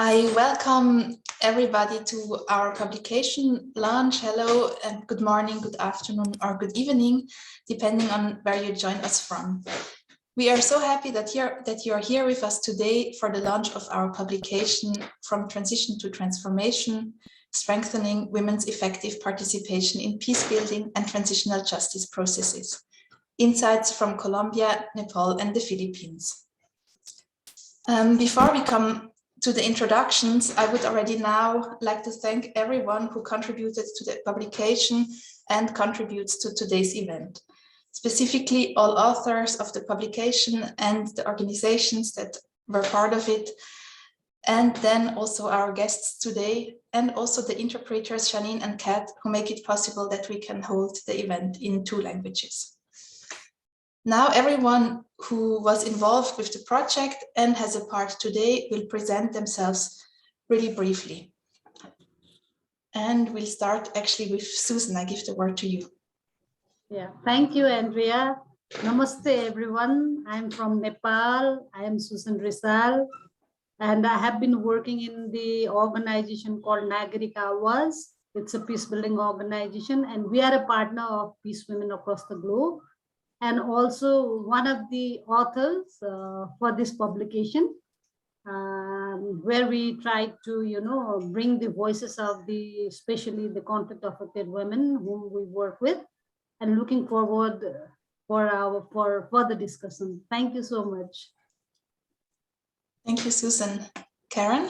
I welcome everybody to our publication launch. Hello and good morning, good afternoon, or good evening, depending on where you join us from. We are so happy that you are here with us today for the launch of our publication, From Transition to Transformation, Strengthening Women's Effective Participation in Peacebuilding and Transitional Justice Processes. Insights from Colombia, Nepal, and the Philippines. Before we come to the introductions, I would already now like to thank everyone who contributed to the publication and contributes to today's event. Specifically, all authors of the publication and the organizations that were part of it, and then also our guests today, and also the interpreters Janine and Kat, who make it possible that we can hold the event in 2 languages. Now everyone who was involved with the project and has a part today will present themselves really briefly. And we'll start actually with Susan. I give the word to you. Yeah, thank you, Andrea. Namaste, everyone. I'm from Nepal. I am Susan Rizal, and I have been working in the organization called Nagarik Aawaz. It's a peace building organization, and we are a partner of PeaceWomen Across the Globe, and also one of the authors for this publication, where we try to, bring the voices of especially the conflict affected women whom we work with, and looking forward for further discussion. Thank you so much. Thank you, Susan. Karen?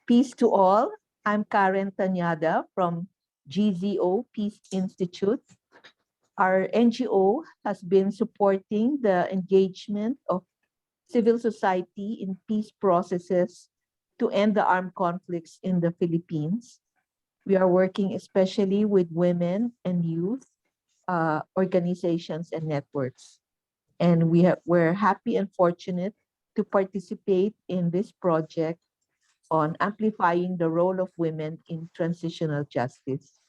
Peace to all. I'm Karen Tanyada from GZO Peace Institute. Our NGO has been supporting the engagement of civil society in peace processes to end the armed conflicts in the Philippines. We are working especially with women and youth organizations and networks. And we're happy and fortunate to participate in this project on amplifying the role of women in transitional justice.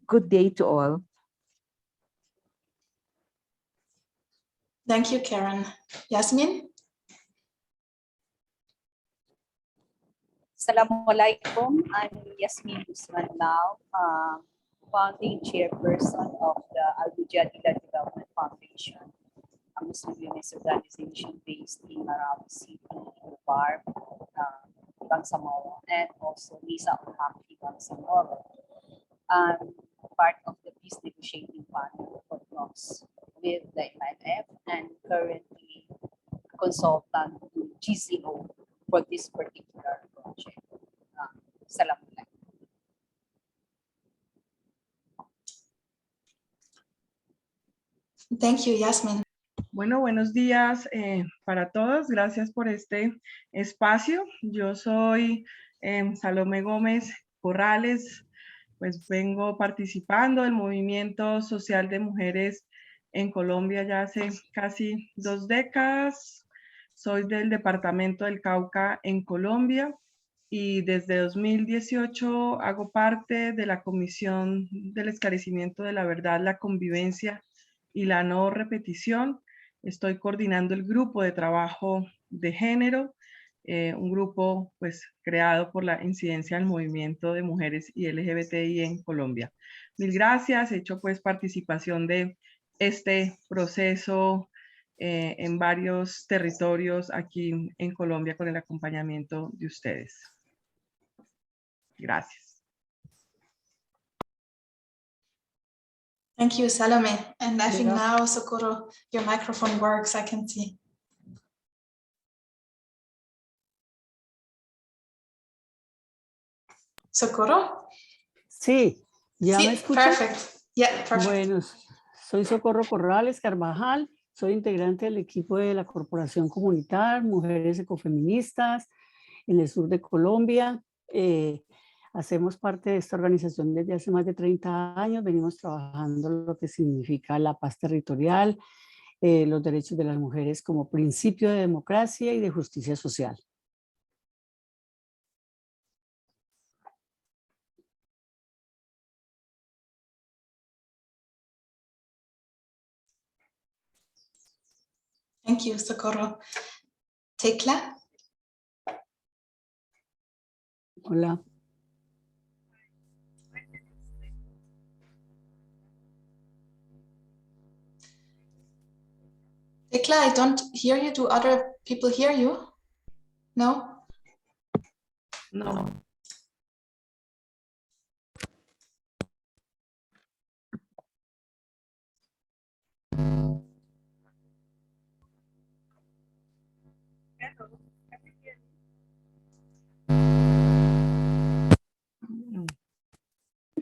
Good day to all. Thank you, Karen. Yasmin? Assalamualaikum. I'm Yasmin Usman now, founding chairperson of the Al-Mujadila Development Foundation, a Muslim women's organization based in Marawi City, Bar, Bangsamoro, and also Nisa Al-Haqi, Bangsamoro. I'm part of the peace negotiating panel for talks with the MIF and currently consultant to GZO for this particular project. Salam alaikum. Thank you, Yasmin. Bueno, buenos días para todos. Gracias por este espacio. Yo soy Salomé Gómez Corrales. Pues vengo participando del movimiento social de mujeres en Colombia ya hace casi 2 décadas. Soy del departamento del Cauca en Colombia y desde 2018 hago parte de la Comisión del Esclarecimiento de la Verdad, la Convivencia y la No Repetición. Estoy coordinando el grupo de trabajo de género, un grupo pues creado por la incidencia del movimiento de mujeres y LGBTI en Colombia. Mil gracias, he hecho pues participación de este proceso en varios territorios aquí en Colombia con el acompañamiento de ustedes. Gracias. Thank you, Salome. And I think now, Socorro, your microphone works, I can see. ¿Socorro? Sí, ¿ya me escuchan? Perfect. Yeah, perfect. Bueno, soy Socorro Corrales Carvajal, soy integrante del equipo de la Corporación Comunitar, Mujeres Ecofeministas, en el sur de Colombia. Hacemos parte de esta organización desde hace más de 30 años, venimos trabajando lo que significa la paz territorial, los derechos de las mujeres como principio de democracia y de justicia social. Thank you, Socorro. Tekla? Hola. Tekla, I don't hear you. Do other people hear you? No? No.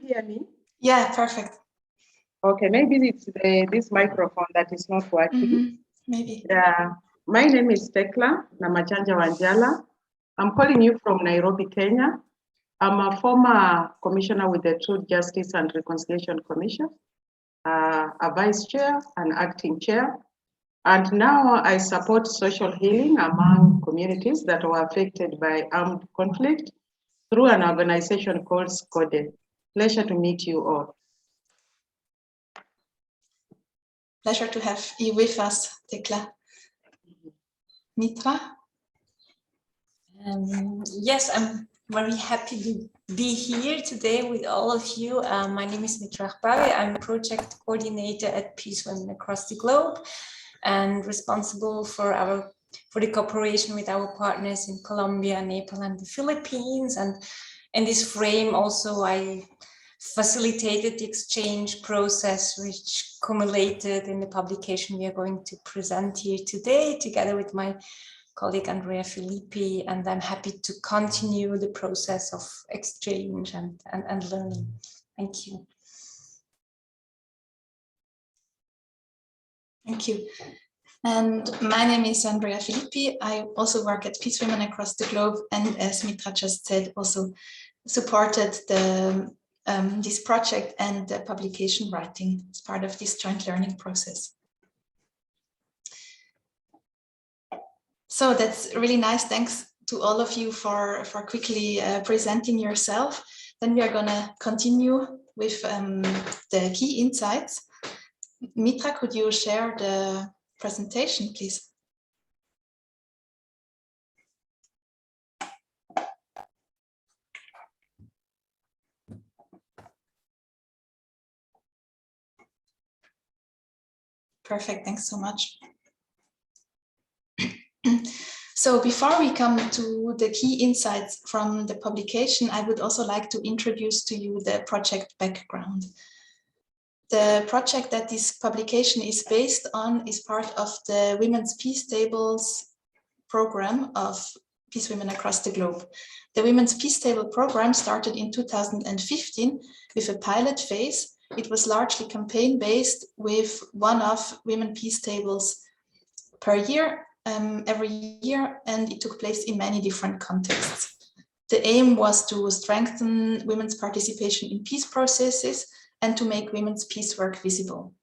Hear me? Yeah, perfect. Okay, maybe it's this microphone that is not working. Maybe. Yeah, my name is Tekla Namachanja Wanjala. I'm calling you from Nairobi, Kenya. I'm a former commissioner with the Truth, Justice and Reconciliation Commission, a vice chair and acting chair. And now I support social healing among communities that were affected by armed conflict through an organization called SCODE. Pleasure to meet you all. Pleasure to have you with us, Tekla. Mitra? Yes, I'm very happy to be here today with all of you. My name is Mitra Akbari. I'm project coordinator at PeaceWomen Across the Globe and responsible for the cooperation with our partners in Colombia, Nepal, and the Philippines. And in this frame also I facilitated the exchange process which culminated in the publication we are going to present here today together with my colleague Andrea Filippi, and I'm happy to continue the process of exchange and learning. Thank you. Thank you. And my name is Andrea Filippi. I also work at PeaceWomen Across the Globe, and as Mitra just said, also supported this project and the publication writing as part of this joint learning process. So that's really nice. Thanks to all of you for quickly presenting yourself. Then we are going to continue with the key insights. Mitra, could you share the presentation, please? Perfect, thanks so much. So before we come to the key insights from the publication, I would also like to introduce to you the project background. The project that this publication is based on is part of the Women's Peace Tables program of PeaceWomen Across the Globe. The Women's Peace Table program started in 2015 with a pilot phase. It was largely campaign-based with one-off Women Peace Tables per year, every year, and it took place in many different contexts. The aim was to strengthen women's participation in peace processes and to make women's peace work visible.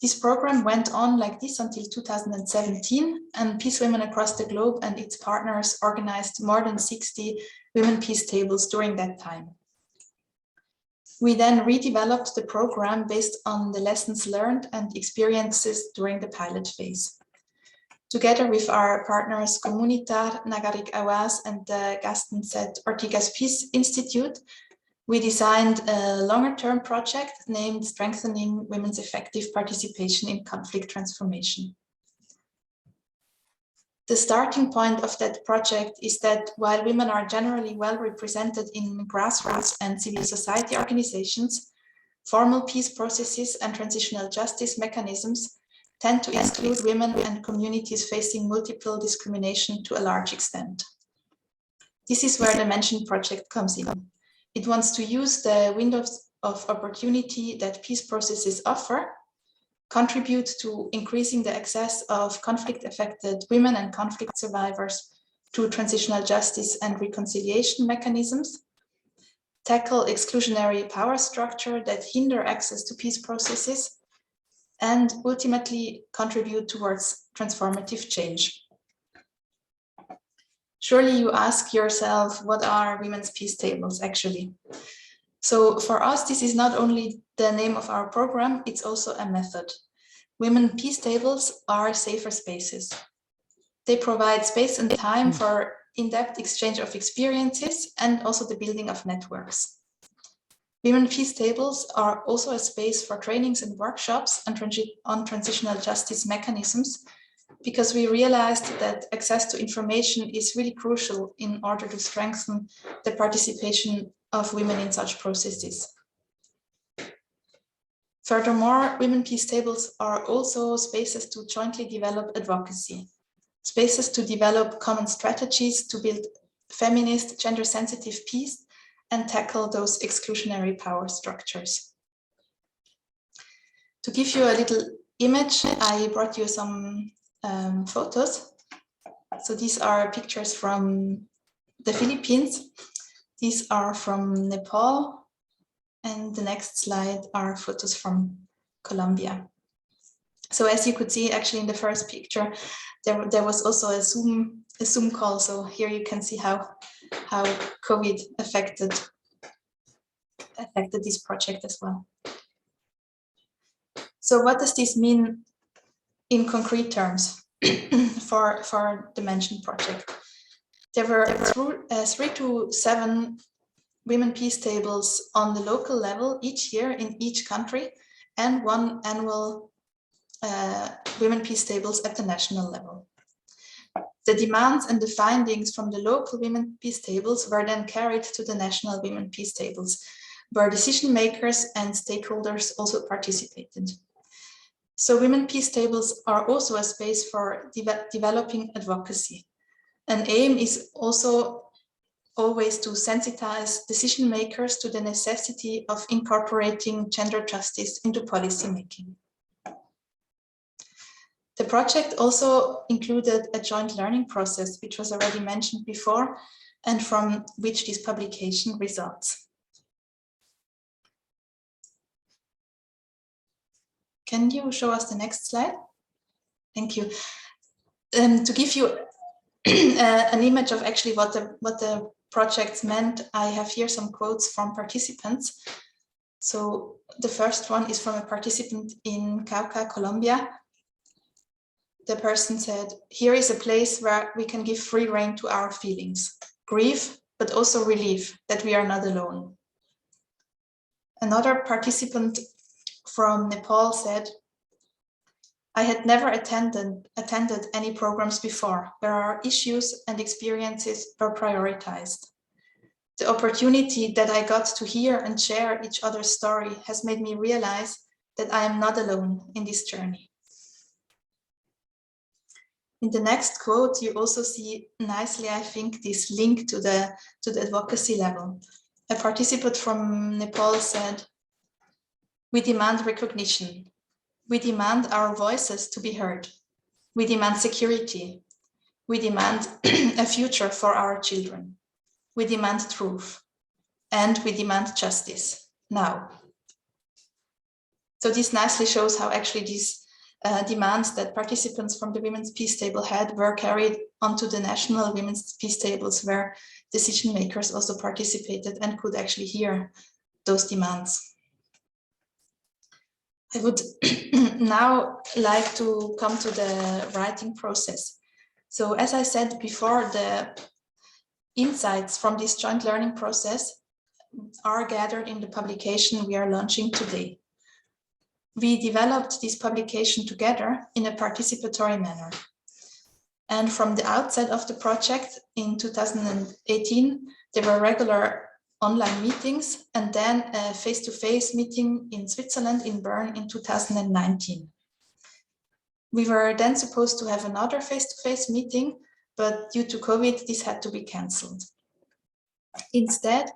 This program went on like this until 2017, and PeaceWomen Across the Globe and its partners organized more than 60 Women Peace Tables during that time. We then redeveloped the program based on the lessons learned and experiences during the pilot phase. Together with our partners Comunitar, Nagarik, Aawaz, and the Gaston Z. Ortigas Peace Institute, we designed a longer-term project named Strengthening Women's Effective Participation in Conflict Transformation. The starting point of that project is that while women are generally well represented in grassroots and civil society organizations, formal peace processes and transitional justice mechanisms tend to exclude women and communities facing multiple discrimination to a large extent. This is where the mentioned project comes in. It wants to use the windows of opportunity that peace processes offer, contribute to increasing the access of conflict-affected women and conflict survivors to transitional justice and reconciliation mechanisms, tackle exclusionary power structure that hinder access to peace processes, and ultimately contribute towards transformative change. Surely you ask yourself, what are Women's Peace Tables actually? So for us, this is not only the name of our program, it's also a method. Women Peace Tables are safer spaces. They provide space and time for in-depth exchange of experiences and also the building of networks. Women peace tables are also a space for trainings and workshops on transitional justice mechanisms, because we realized that access to information is really crucial in order to strengthen the participation of women in such processes. Furthermore, women peace tables are also spaces to jointly develop advocacy, spaces to develop common strategies to build feminist, gender-sensitive peace and tackle those exclusionary power structures. To give you a little image, I brought you some photos. So these are pictures from the Philippines. These are from Nepal. And the next slide are photos from Colombia. So as you could see, actually in the first picture, there was also a Zoom call. So here you can see how COVID affected this project as well. So what does this mean in concrete terms for the mentioned project? There were 3 to 7 women peace tables on the local level each year in each country, and 1 annual women peace tables at the national level. The demands and the findings from the local women peace tables were then carried to the national women peace tables, where decision makers and stakeholders also participated. So women peace tables are also a space for developing advocacy. An aim is also always to sensitize decision makers to the necessity of incorporating gender justice into policy making. The project also included a joint learning process, which was already mentioned before, and from which this publication results. Can you show us the next slide? Thank you. To give you an image of actually what the projects meant, I have here some quotes from participants. So the first one is from a participant in Cauca, Colombia. The person said, "Here is a place where we can give free rein to our feelings, grief, but also relief that we are not alone." Another participant from Nepal said, "I had never attended any programs before where our issues and experiences were prioritized. The opportunity that I got to hear and share each other's story has made me realize that I am not alone in this journey." In the next quote, you also see nicely, I think, this link to the advocacy level. A participant from Nepal said, "We demand recognition. We demand our voices to be heard. We demand security. We demand a future for our children. We demand truth. And we demand justice now." So this nicely shows how actually these demands that participants from the Women's Peace Table had were carried onto the national Women's Peace Tables, where decision makers also participated and could actually hear those demands. I would now like to come to the writing process. So as I said before, the insights from this joint learning process are gathered in the publication we are launching today. We developed this publication together in a participatory manner. And from the outset of the project in 2018, there were regular online meetings and then a face-to-face meeting in Switzerland, in Bern, in 2019. We were then supposed to have another face-to-face meeting, but due to COVID, this had to be cancelled. Instead,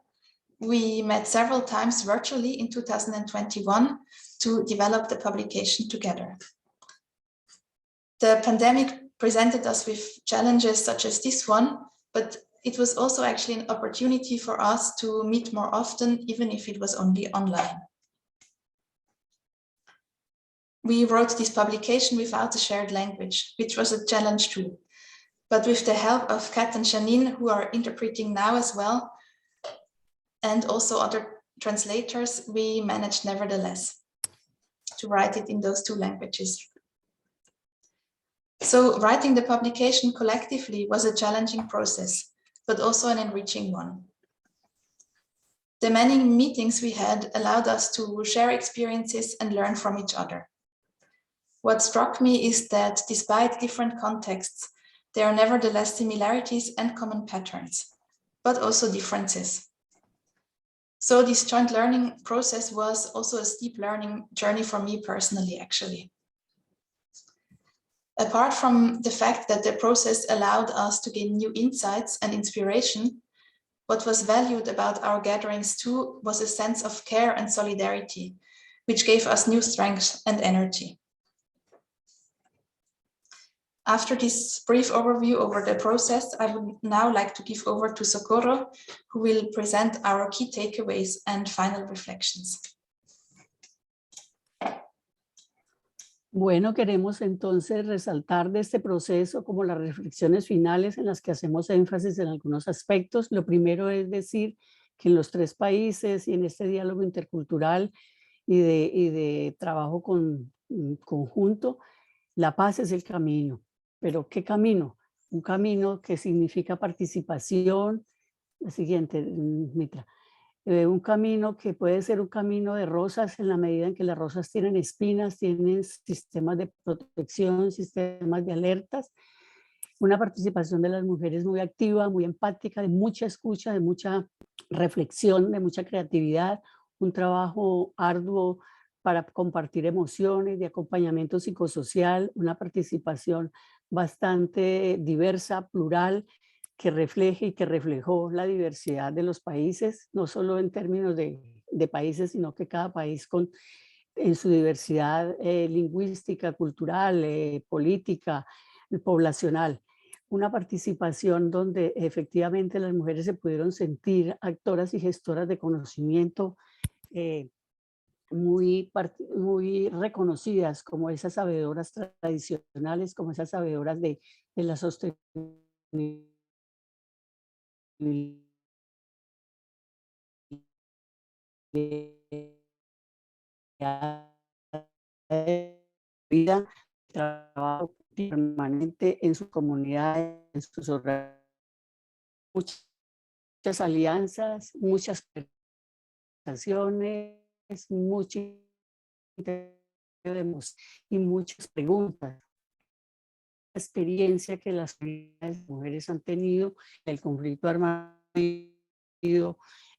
we met several times virtually in 2021 to develop the publication together. The pandemic presented us with challenges such as this one, but it was also actually an opportunity for us to meet more often, even if it was only online. We wrote this publication without a shared language, which was a challenge too. But with the help of Kat and Janine, who are interpreting now as well, and also other translators, we managed nevertheless to write it in those 2 languages. So writing the publication collectively was a challenging process, but also an enriching one. The many meetings we had allowed us to share experiences and learn from each other. What struck me is that despite different contexts, there are nevertheless similarities and common patterns, but also differences. So this joint learning process was also a steep learning journey for me personally, actually. Apart from the fact that the process allowed us to gain new insights and inspiration, what was valued about our gatherings too was a sense of care and solidarity, which gave us new strength and energy. After this brief overview over the process, I would now like to give over to Socorro, who will present our key takeaways and final reflections. Bueno, queremos entonces resaltar de este proceso como las reflexiones finales en las que hacemos énfasis en algunos aspectos. Lo primero es decir que en los 3 países y en este diálogo intercultural y de trabajo conjunto, la paz es el camino. ¿Pero qué camino? Un camino que significa participación. La siguiente, Mitra. Un camino que puede ser un camino de rosas en la medida en que las rosas tienen espinas, tienen sistemas de protección, sistemas de alertas. Una participación de las mujeres muy activa, muy empática, de mucha escucha, de mucha reflexión, de mucha creatividad. Un trabajo arduo para compartir emociones, de acompañamiento psicosocial, una participación bastante diversa, plural, que refleje y que reflejó la diversidad de los países, no solo en términos de países, sino que cada país en su diversidad lingüística, cultural, política, poblacional. Una participación donde efectivamente las mujeres se pudieron sentir actoras y gestoras de conocimiento muy reconocidas como esas sabedoras tradicionales, como esas sabedoras de la sostenibilidad vida, trabajo permanente en sus comunidades, en sus hogares, muchas alianzas, muchas presentaciones, mucho y muchas preguntas. La experiencia que las mujeres han tenido, el conflicto armado,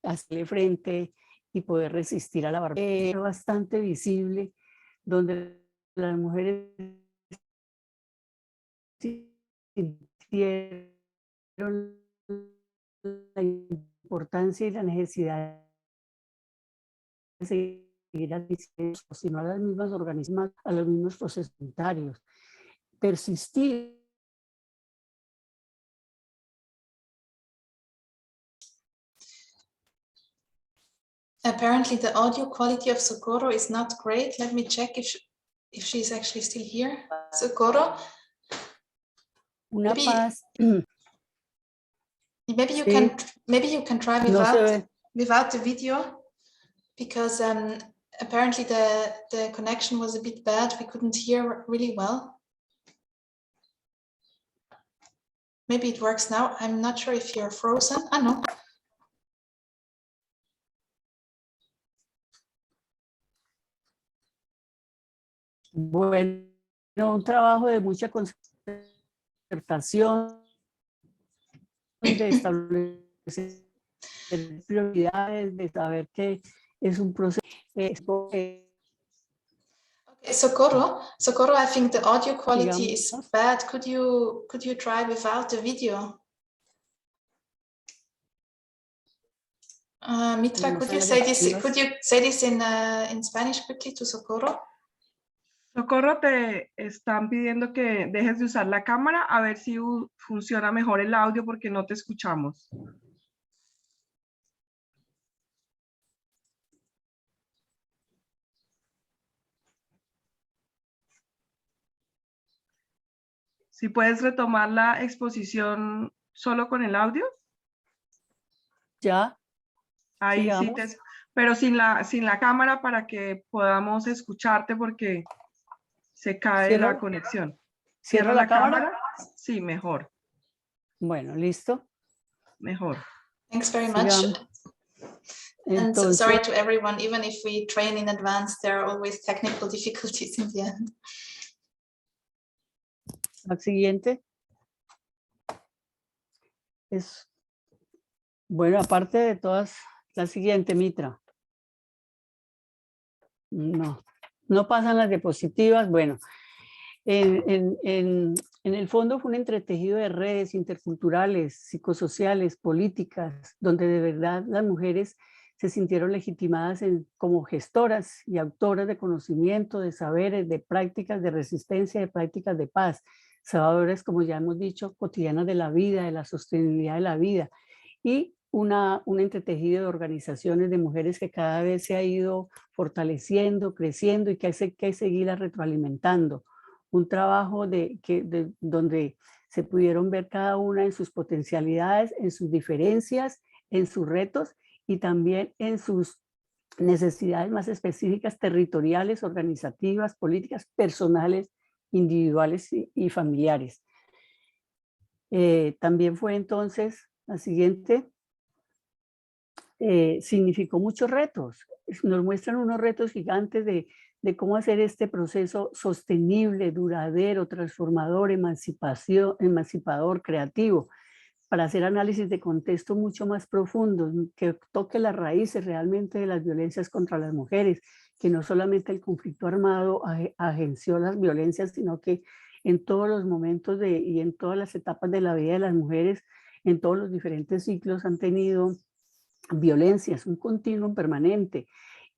hacerle frente y poder resistir a la barbarie, bastante visible, donde las mujeres sintieron la importancia y la necesidad de seguir asistiendo, sino a las mismas organismos, a los mismos procesos sanitarios. Persistir. Apparently the audio quality of Socorro is not great. Let me check if she's actually still here. Socorro? Una maybe, paz. Maybe you can try without the video, because apparently the connection was a bit bad. We couldn't hear really well. Maybe it works now. I'm not sure if you're frozen. No. Bueno, un trabajo de mucha concertación, de establecer prioridades, de saber que es un proceso. Okay, Socorro, I think the audio quality is bad. Could you try without the video? Mitra, could you say this in Spanish quickly to Socorro? Socorro, te están pidiendo que dejes de usar la cámara a ver si funciona mejor el audio porque no te escuchamos. Si puedes retomar la exposición solo con el audio. Ya. Ahí sí pero sin la cámara para que podamos escucharte porque se cae la conexión. ¿Cierro la cámara? Sí, mejor, Bueno, listo. mejor. Thanks very much. Sigamos. And Entonces, sorry to everyone, even if we train in advance, there are always technical difficulties in the end. la siguiente es, bueno, aparte de todas, la siguiente, Mitra. No, no pasan las diapositivas. Bueno, en el fondo fue un entretejido de redes interculturales, psicosociales, políticas, donde de verdad las mujeres se sintieron legitimadas como gestoras y autoras de conocimiento, de saberes, de prácticas de resistencia, de prácticas de paz, salvadoras, como ya hemos dicho, cotidianas de la vida, de la sostenibilidad de la vida, y un entretejido de organizaciones de mujeres que cada vez se ha ido fortaleciendo, creciendo y que hay que seguirla retroalimentando. Un trabajo donde se pudieron ver cada una en sus potencialidades, en sus diferencias, en sus retos y también en sus necesidades más específicas, territoriales, organizativas, políticas, personales, individuales y familiares. También fue entonces, la siguiente, significó muchos retos. Nos muestran unos retos gigantes de cómo hacer este proceso sostenible, duradero, transformador, emancipador, creativo, para hacer análisis de contexto mucho más profundos, que toque las raíces realmente de las violencias contra las mujeres, que no solamente el conflicto armado agenció las violencias, sino que en todos los momentos y en todas las etapas de la vida de las mujeres, en todos los diferentes ciclos han tenido violencias, un continuum permanente.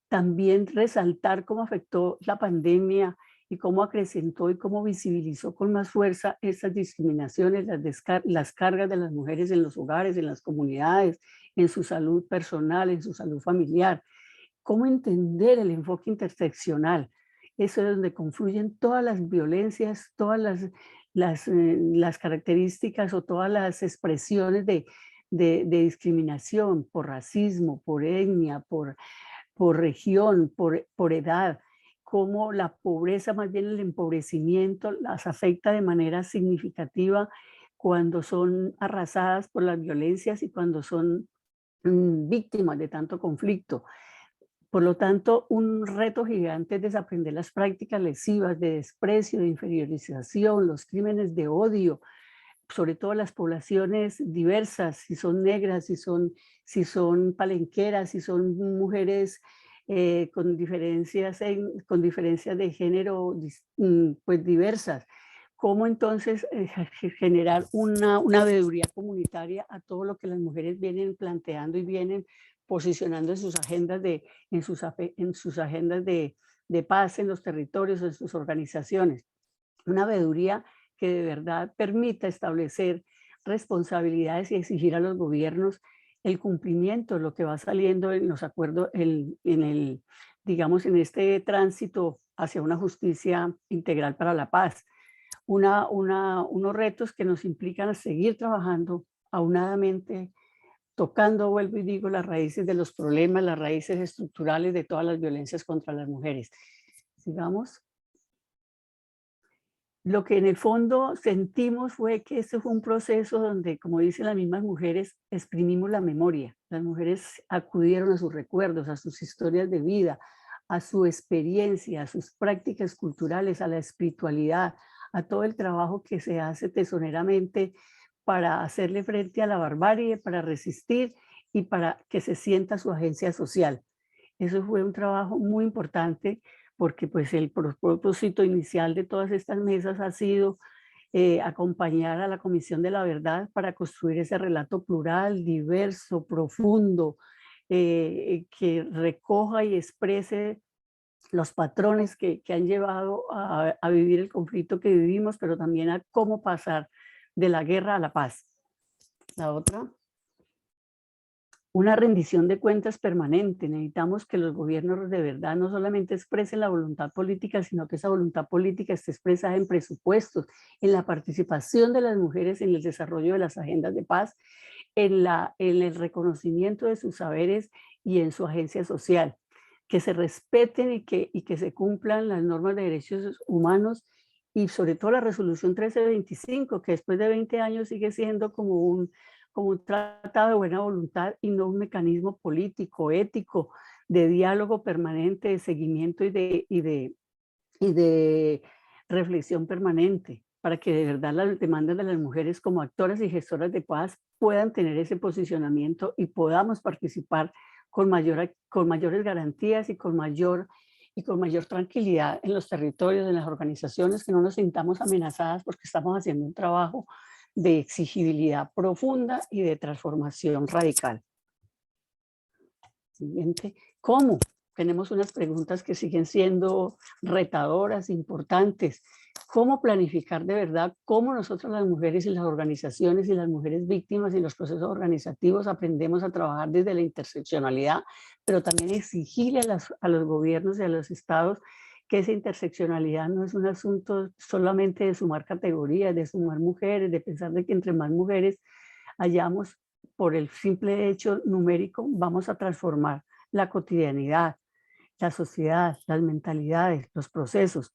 También resaltar cómo afectó la pandemia y cómo acrecentó y cómo visibilizó con más fuerza estas discriminaciones, las cargas de las mujeres en los hogares, en las comunidades, en su salud personal, en su salud familiar. Cómo entender el enfoque interseccional. Eso es donde confluyen todas las violencias, todas las características o todas las expresiones de discriminación por racismo, por etnia, por región, por edad, cómo la pobreza, más bien el empobrecimiento, las afecta de manera significativa cuando son arrasadas por las violencias y cuando son víctimas de tanto conflicto. Por lo tanto, un reto gigante es desaprender las prácticas lesivas de desprecio, de inferiorización, los crímenes de odio, sobre todo las poblaciones diversas, si son negras, si son palenqueras, si son mujeres con diferencias de género pues diversas. Cómo entonces generar una veeduría comunitaria a todo lo que las mujeres vienen planteando y vienen posicionando en sus agendas de paz en los territorios, en sus organizaciones. Una veeduría que de verdad permita establecer responsabilidades y exigir a los gobiernos el cumplimiento de lo que va saliendo en los acuerdos, digamos, en este tránsito hacia una justicia integral para la paz. Unos retos que nos implican a seguir trabajando aunadamente, tocando, vuelvo y digo, las raíces de los problemas, las raíces estructurales de todas las violencias contra las mujeres. Sigamos. Lo que en el fondo sentimos fue que este fue un proceso donde, como dicen las mismas mujeres, exprimimos la memoria. Las mujeres acudieron a sus recuerdos, a sus historias de vida, a su experiencia, a sus prácticas culturales, a la espiritualidad, a todo el trabajo que se hace tesoneramente para hacerle frente a la barbarie, para resistir y para que se sienta su agencia social. Eso fue un trabajo muy importante porque pues el propósito inicial de todas estas mesas ha sido acompañar a la Comisión de la Verdad para construir ese relato plural, diverso, profundo, que recoja y exprese los patrones que han llevado a vivir el conflicto que vivimos, pero también a cómo pasar de la guerra a la paz. La otra. Una rendición de cuentas permanente. Necesitamos que los gobiernos de verdad no solamente expresen la voluntad política, sino que esa voluntad política esté expresada en presupuestos, en la participación de las mujeres en el desarrollo de las agendas de paz, en el reconocimiento de sus saberes y en su agencia social. Que se respeten y que se cumplan las normas de derechos humanos y sobre todo la resolución 1325, que después de 20 años sigue siendo como un tratado de buena voluntad y no un mecanismo político, ético, de diálogo permanente, de seguimiento y de reflexión permanente, para que de verdad las demandas de las mujeres como actoras y gestoras de paz puedan tener ese posicionamiento y podamos participar con mayores garantías y con mayor tranquilidad en los territorios, en las organizaciones, que no nos sintamos amenazadas porque estamos haciendo un trabajo de exigibilidad profunda y de transformación radical. Siguiente. ¿Cómo? Tenemos unas preguntas que siguen siendo retadoras, importantes. ¿Cómo planificar de verdad? ¿Cómo nosotros las mujeres y las organizaciones y las mujeres víctimas y los procesos organizativos aprendemos a trabajar desde la interseccionalidad, pero también exigirle a los gobiernos y a los estados que esa interseccionalidad no es un asunto solamente de sumar categorías, de sumar mujeres, de pensar de que entre más mujeres hayamos, por el simple hecho numérico, vamos a transformar la cotidianidad, la sociedad, las mentalidades, los procesos,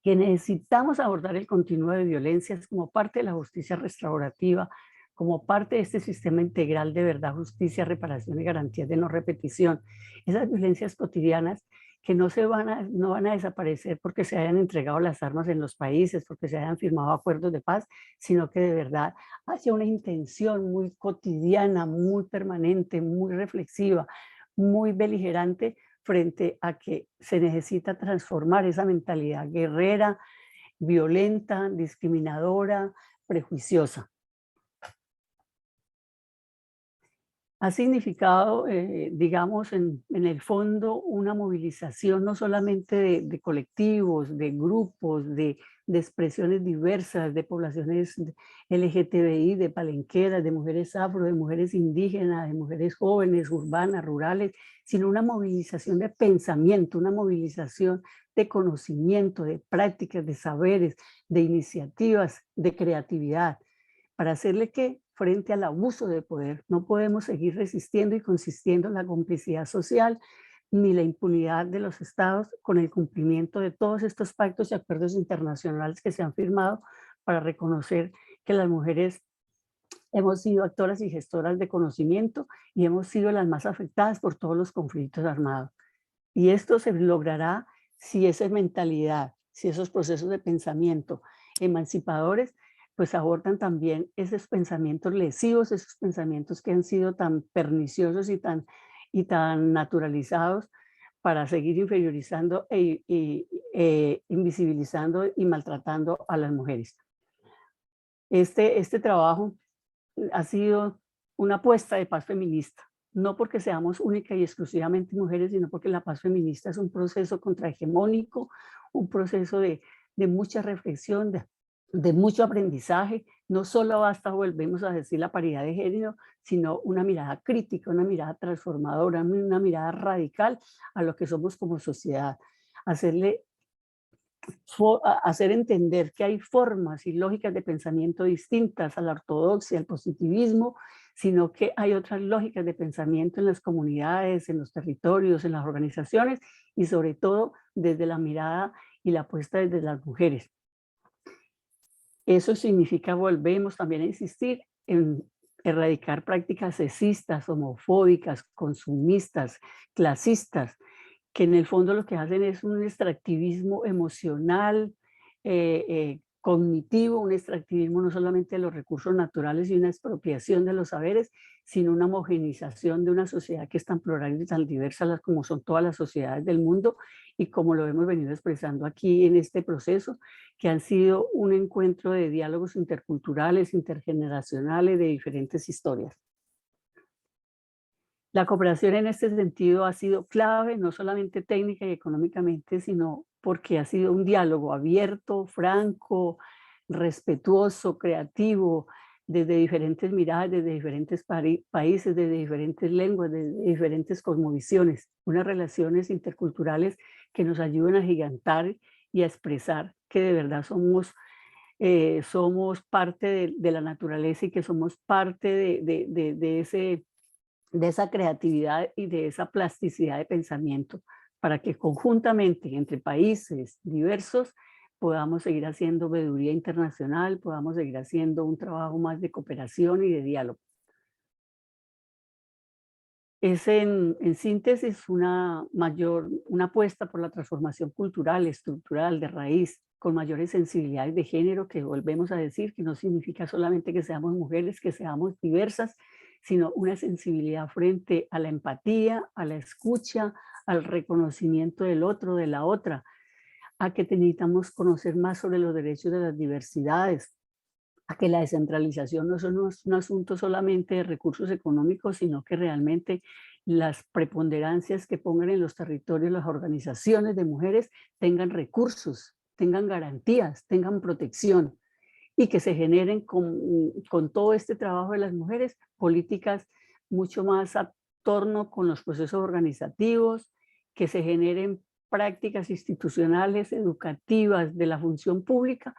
que necesitamos abordar el continuo de violencias como parte de la justicia restaurativa, como parte de este sistema integral de verdad, justicia, reparación y garantías de no repetición. Esas violencias cotidianas que no van a desaparecer porque se hayan entregado las armas en los países, porque se hayan firmado acuerdos de paz, sino que de verdad haya una intención muy cotidiana, muy permanente, muy reflexiva, muy beligerante frente a que se necesita transformar esa mentalidad guerrera, violenta, discriminadora, prejuiciosa. Ha significado, digamos, en el fondo una movilización no solamente de colectivos, de grupos, de expresiones diversas, de poblaciones LGTBI, de palenqueras, de mujeres afro, de mujeres indígenas, de mujeres jóvenes, urbanas, rurales, sino una movilización de pensamiento, una movilización de conocimiento, de prácticas, de saberes, de iniciativas, de creatividad, para hacerle que frente al abuso de poder no podemos seguir resistiendo y consistiendo en la complicidad social ni la impunidad de los estados con el cumplimiento de todos estos pactos y acuerdos internacionales que se han firmado para reconocer que las mujeres hemos sido actoras y gestoras de conocimiento y hemos sido las más afectadas por todos los conflictos armados. Y esto se logrará si esa mentalidad, si esos procesos de pensamiento emancipadores pues abordan también esos pensamientos lesivos, esos pensamientos que han sido tan perniciosos y tan naturalizados para seguir inferiorizando e invisibilizando y maltratando a las mujeres. Este trabajo ha sido una apuesta de paz feminista, no porque seamos únicas y exclusivamente mujeres, sino porque la paz feminista es un proceso contrahegemónico, un proceso de mucha reflexión, de mucho aprendizaje. No solo basta, volvemos a decir, la paridad de género, sino una mirada crítica, una mirada transformadora, una mirada radical a lo que somos como sociedad. Hacer entender que hay formas y lógicas de pensamiento distintas a la ortodoxia, al positivismo, sino que hay otras lógicas de pensamiento en las comunidades, en los territorios, en las organizaciones y sobre todo desde la mirada y la apuesta desde las mujeres. Eso significa, volvemos también a insistir en erradicar prácticas sexistas, homofóbicas, consumistas, clasistas, que en el fondo lo que hacen es un extractivismo emocional, cognitivo, un extractivismo no solamente de los recursos naturales y una expropiación de los saberes, sino una homogenización de una sociedad que es tan plural y tan diversa como son todas las sociedades del mundo y como lo hemos venido expresando aquí en este proceso, que han sido un encuentro de diálogos interculturales, intergeneracionales, de diferentes historias. La cooperación en este sentido ha sido clave, no solamente técnica y económicamente, sino porque ha sido un diálogo abierto, franco, respetuoso, creativo, desde diferentes miradas, desde diferentes países, desde diferentes lenguas, desde diferentes cosmovisiones, unas relaciones interculturales que nos ayudan a gigantar y a expresar que de verdad somos parte de la naturaleza y que somos parte de esa creatividad y de esa plasticidad de pensamiento, para que conjuntamente entre países diversos podamos seguir haciendo veeduría internacional, podamos seguir haciendo un trabajo más de cooperación y de diálogo. Es en síntesis una apuesta por la transformación cultural, estructural, de raíz, con mayores sensibilidades de género, que volvemos a decir que no significa solamente que seamos mujeres, que seamos diversas, sino una sensibilidad frente a la empatía, a la escucha, al reconocimiento del otro, de la otra, a que necesitamos conocer más sobre los derechos de las diversidades, a que la descentralización no es un asunto solamente de recursos económicos, sino que realmente las preponderancias que pongan en los territorios las organizaciones de mujeres tengan recursos, tengan garantías, tengan protección, y que se generen con todo este trabajo de las mujeres políticas mucho más a torno con los procesos organizativos, que se generen prácticas institucionales, educativas de la función pública,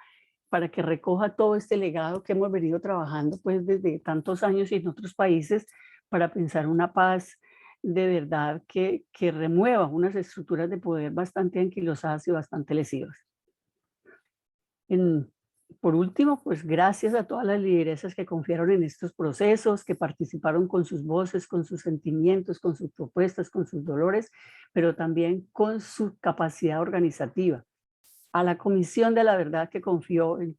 para que recoja todo este legado que hemos venido trabajando pues desde tantos años y en otros países, para pensar una paz de verdad que remueva unas estructuras de poder bastante anquilosadas y bastante lesivas. Por último, pues gracias a todas las lideresas que confiaron en estos procesos, que participaron con sus voces, con sus sentimientos, con sus propuestas, con sus dolores, pero también con su capacidad organizativa. A la Comisión de la Verdad, que confió en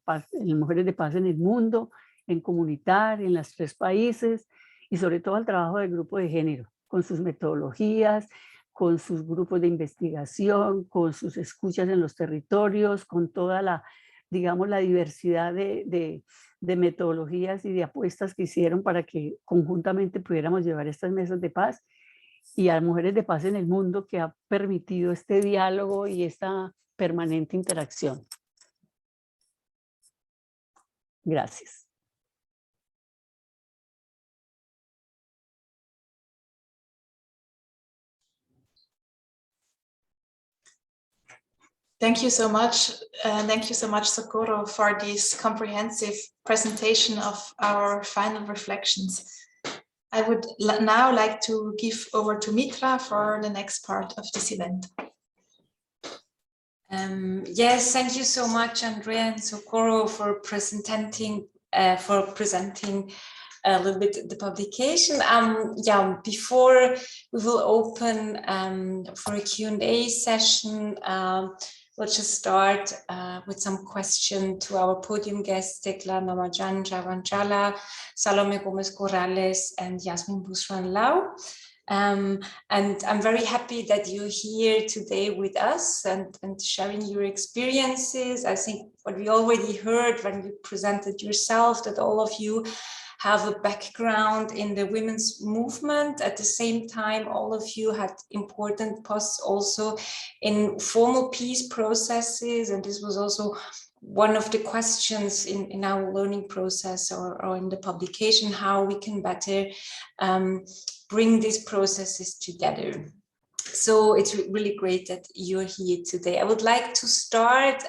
Mujeres de Paz en el Mundo, en Comunitar, en los 3 países, y sobre todo al trabajo del grupo de género, con sus metodologías, con sus grupos de investigación, con sus escuchas en los territorios, con toda la, digamos, la diversidad de metodologías y de apuestas que hicieron para que conjuntamente pudiéramos llevar estas mesas de paz, y a Mujeres de Paz en el Mundo, que ha permitido este diálogo y esta permanente interacción. Gracias. Thank you so much. Thank you so much, Socorro, for this comprehensive presentation of our final reflections. I would now like to give over to Mitra for the next part of this event. Yes, thank you so much, Andrea and Socorro, for presenting a little bit the publication. Yeah, before we will open for a Q&A session, we'll just start with some questions to our podium guests, Tekla Namajan-Javanjala, Salome Gomez-Corrales, and Yasmin Busran-Lau. And I'm very happy that you're here today with us and sharing your experiences. I think what we already heard when you presented yourself, that all of you have a background in the women's movement. At the same time, all of you had important posts also in formal peace processes. And this was also one of the questions in our learning process or in the publication, how we can better bring these processes together. So it's really great that you're here today. I would like to start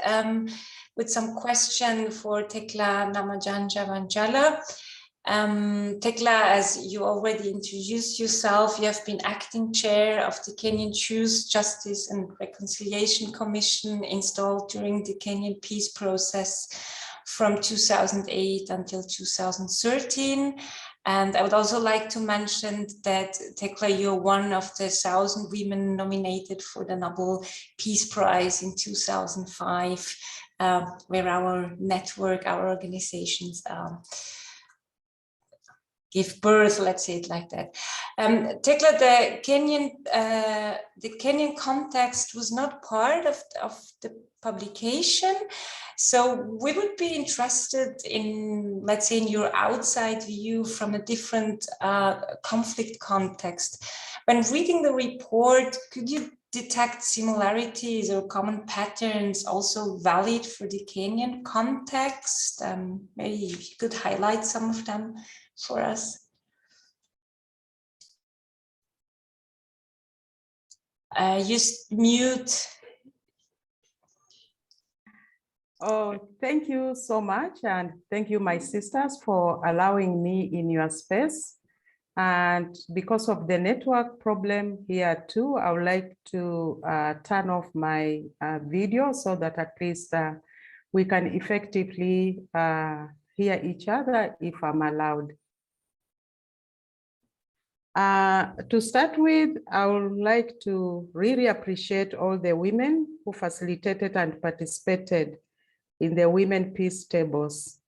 with some question for Tekla Namajan-Javanjala. Tekla, as you already introduced yourself, you have been acting chair of the Kenyan Truth, Justice and Reconciliation Commission installed during the Kenyan peace process from 2008 until 2013. And I would also like to mention that, Tekla, you're one of the 1,000 women nominated for the Nobel Peace Prize in 2005, where our network, our organizations give birth, let's say it like that. Tekla, the Kenyan context was not part of the publication. So we would be interested in, let's say, in your outside view from a different conflict context. When reading the report, could you detect similarities or common patterns also valid for the Kenyan context? Maybe you could highlight some of them for us. Just mute. Oh, thank you so much. And thank you, my sisters, for allowing me in your space And because of the network problem here too, I would like to turn off my video so that at least we can effectively hear each other if I'm allowed. To start with, I would like to really appreciate all the women who facilitated and participated in the Women Peace Tables.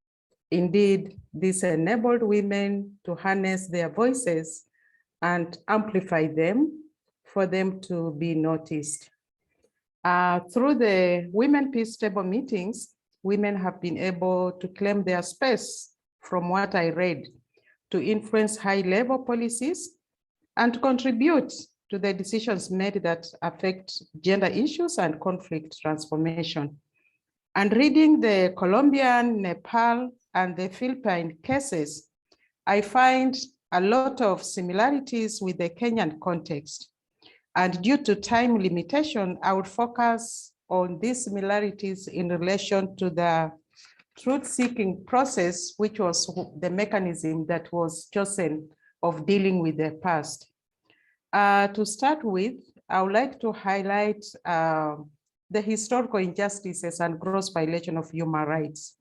Indeed, this enabled women to harness their voices and amplify them for them to be noticed. Through the Women Peace Table meetings, women have been able to claim their space, from what I read, to influence high-level policies and to contribute to the decisions made that affect gender issues and conflict transformation. And reading the Colombian, Nepal, and the Philippine cases, I find a lot of similarities with the Kenyan context. And due to time limitation, I would focus on these similarities in relation to the truth-seeking process, which was the mechanism that was chosen of dealing with the past. To start with, I would like to highlight the historical injustices and gross violation of human rights.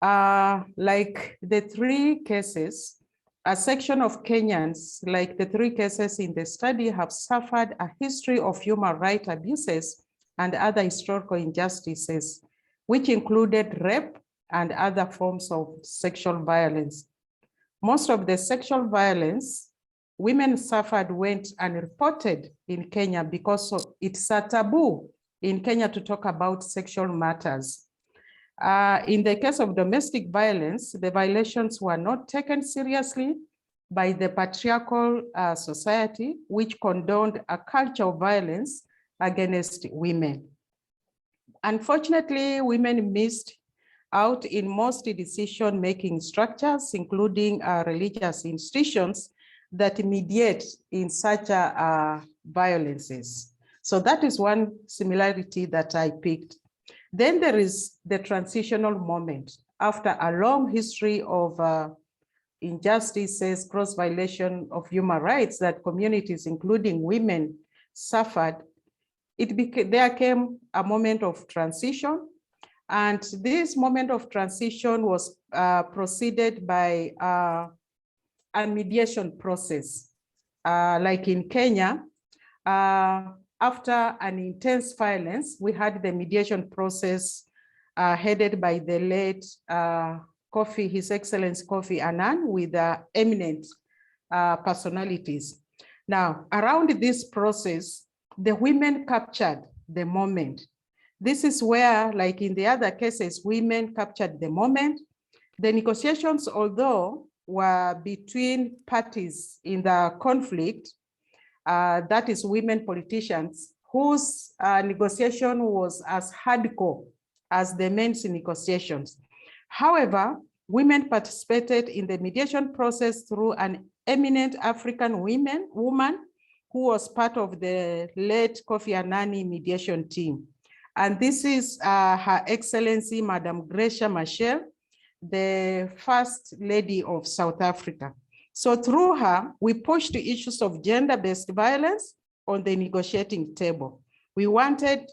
Like the three cases, a section of Kenyans, like the three cases in the study, have suffered a history of human rights abuses and other historical injustices, which included rape and other forms of sexual violence. Most of the sexual violence women suffered went unreported in Kenya because it's a taboo in Kenya to talk about sexual matters. In the case of domestic violence, the violations were not taken seriously by the patriarchal society, which condoned a culture of violence against women. Unfortunately, women missed out in most decision-making structures, including religious institutions that mediate in such violences. So that is one similarity that I picked. Then there is the transitional moment. After a long history of injustices, gross violation of human rights that communities, including women, suffered, there came a moment of transition. And this moment of transition was preceded by a mediation process. Like in Kenya, after an intense violence, we had the mediation process headed by the late His Excellency Kofi Annan with eminent personalities. Now, around this process, the women captured the moment. This is where, like in the other cases, women captured the moment. The negotiations, although were between parties in the conflict, that is women politicians, whose negotiation was as hardcore as the men's negotiations. However, women participated in the mediation process through an eminent African woman who was part of the late Kofi Annan mediation team. And this is Her Excellency, Madam Gracia Machel, the First Lady of South Africa. So through her, we pushed the issues of gender-based violence on the negotiating table. We wanted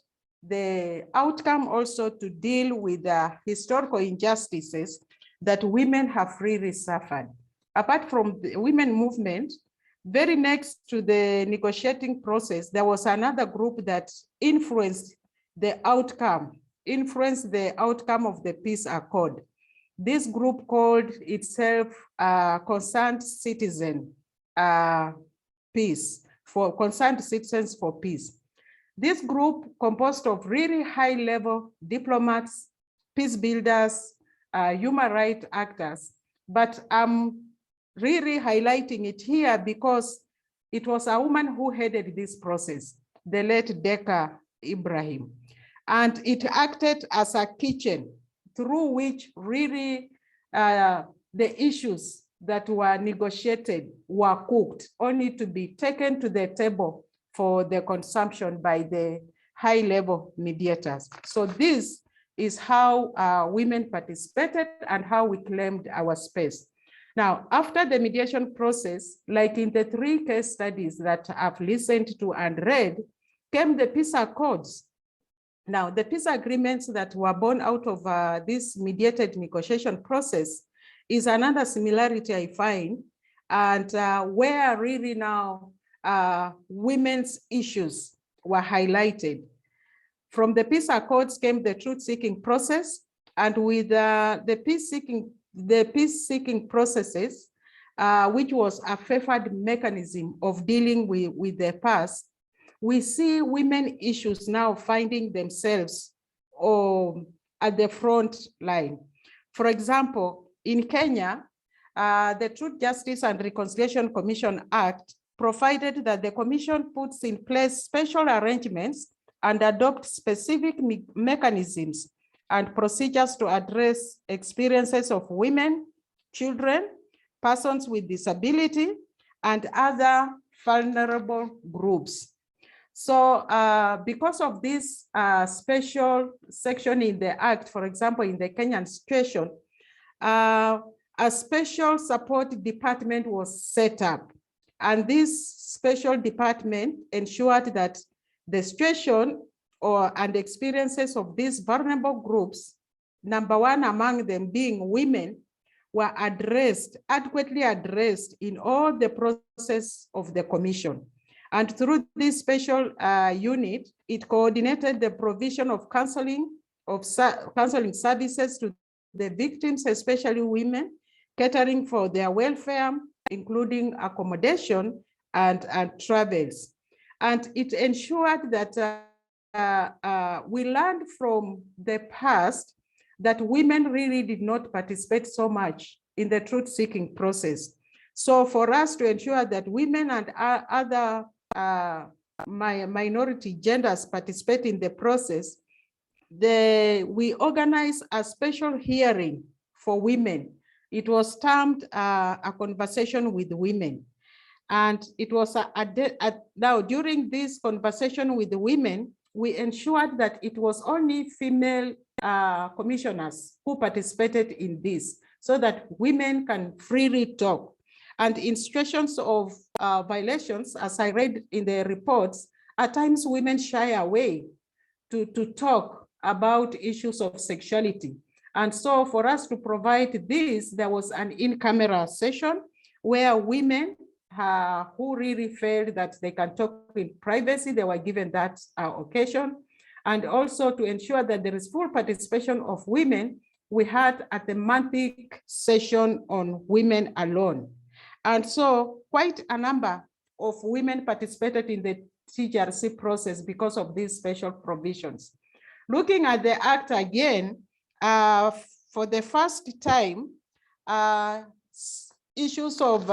the outcome also to deal with the historical injustices that women have really suffered. Apart from the women movement, very next to the negotiating process, there was another group that influenced the outcome of the peace accord. This group called itself Concerned Citizen Peace, Concerned Citizens for Peace. This group composed of really high-level diplomats, peace builders, human rights actors, but I'm really highlighting it here because it was a woman who headed this process, the late Deka Ibrahim. And it acted as a kitchen through which really the issues that were negotiated were cooked, only to be taken to the table for the consumption by the high-level mediators. So this is how women participated and how we claimed our space. Now, after the mediation process, like in the 3 case studies that I've listened to and read, came the peace accords. Now, the peace agreements that were born out of this mediated negotiation process is another similarity I find, and where really now women's issues were highlighted. From the peace accords came the truth-seeking process, and with the peace-seeking processes, which was a favored mechanism of dealing with the past, we see women issues now finding themselves at the front line. For example, in Kenya, the Truth, Justice and Reconciliation Commission Act provided that the commission puts in place special arrangements and adopt specific mechanisms and procedures to address experiences of women, children, persons with disability, and other vulnerable groups. So because of this special section in the Act, for example, in the Kenyan situation, a special support department was set up. And this special department ensured that the situation and experiences of these vulnerable groups, number one among them being women, were adequately addressed in all the process of the commission. And through this special unit, it coordinated the provision of counseling services to the victims, especially women, catering for their welfare, including accommodation and travels. And it ensured that we learned from the past that women really did not participate so much in the truth-seeking process. So for us to ensure that women and other minority genders participate in the process, we organized a special hearing for women. It was termed a conversation with women. And it was now during this conversation with the women, we ensured that it was only female commissioners who participated in this, so that women can freely talk. And in situations of violations, as I read in the reports, at times women shy away to talk about issues of sexuality. And so for us to provide this, there was an in-camera session where women who really felt that they can talk in privacy, they were given that occasion. And also to ensure that there is full participation of women, we had a thematic session on women alone. And so quite a number of women participated in the TJRC process because of these special provisions. Looking at the Act again, for the first time, issues of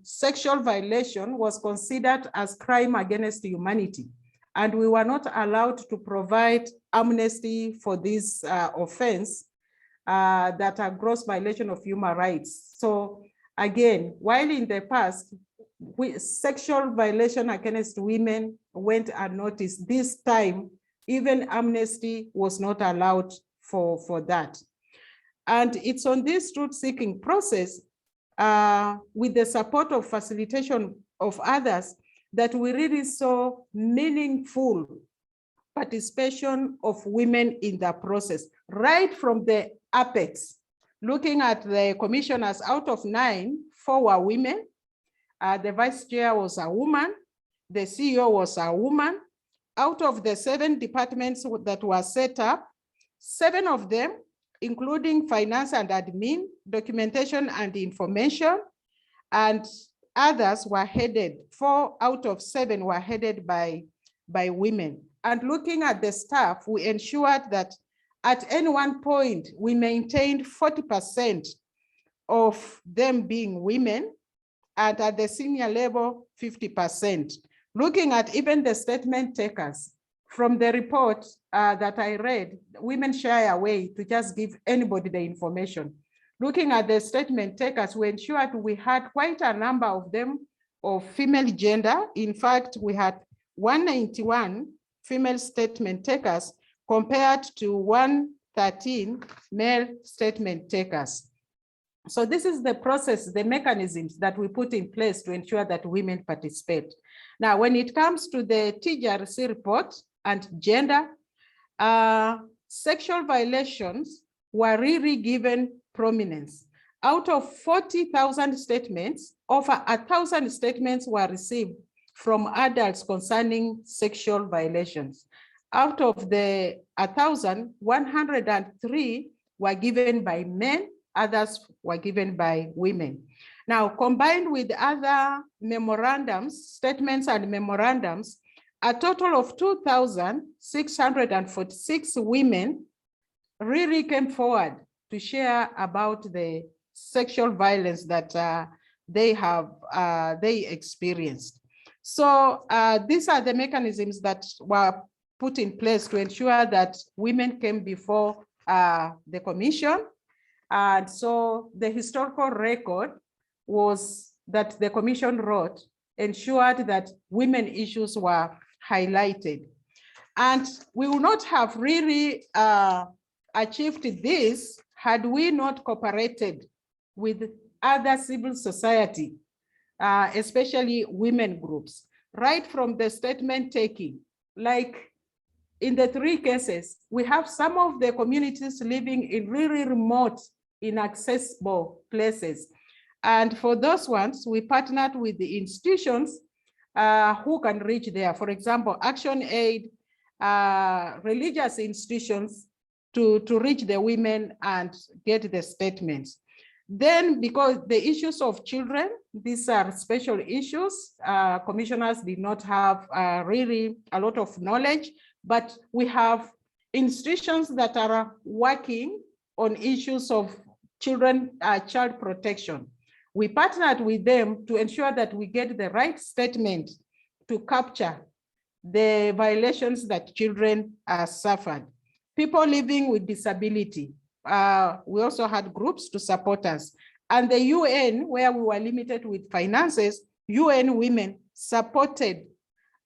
sexual violation was considered as crime against humanity. And we were not allowed to provide amnesty for this offense that are gross violation of human rights. So again, while in the past, sexual violation against women went unnoticed, this time, even amnesty was not allowed for that. And it's on this truth-seeking process, with the support of facilitation of others, that we really saw meaningful participation of women in the process, right from the apex. Looking at the commissioners, out of 9, 4 were women. The vice chair was a woman. The CEO was a woman. Out of the 7 departments that were set up, 7 of them, including finance and admin, documentation and information, and others were headed, 4 out of 7 were headed by women. And looking at the staff, we ensured that at any one point, we maintained 40% of them being women, and at the senior level, 50%. Looking at even the statement takers, from the report that I read, women shy away to just give anybody the information. Looking at the statement takers, we ensured we had quite a number of them of female gender. In fact, we had 191 female statement takers compared to 113 male statement takers. So this is the process, the mechanisms that we put in place to ensure that women participate. Now, when it comes to the TJRC report and gender, sexual violations were really given prominence. Out of 40,000 statements, over 1,000 statements were received from adults concerning sexual violations. Out of the 1,000, 103 were given by men, others were given by women. Now, combined with other memorandums, statements and memorandums, a total of 2,646 women really came forward to share about the sexual violence that they experienced. So these are the mechanisms that were put in place to ensure that women came before the commission. And so the historical record was that the commission wrote ensured that women issues were highlighted. And we would not have really achieved this had we not cooperated with other civil society, especially women groups, right from the statement taking. Like in the 3 cases, we have some of the communities living in really remote, inaccessible places. And for those ones, we partnered with the institutions who can reach there. For example, Action Aid, religious institutions to reach the women and get the statements. Then, because the issues of children, these are special issues, commissioners did not have really a lot of knowledge, but we have institutions that are working on issues of children, child protection. We partnered with them to ensure that we get the right statement to capture the violations that children suffered. People living with disability, we also had groups to support us. And the UN, where we were limited with finances, UN Women supported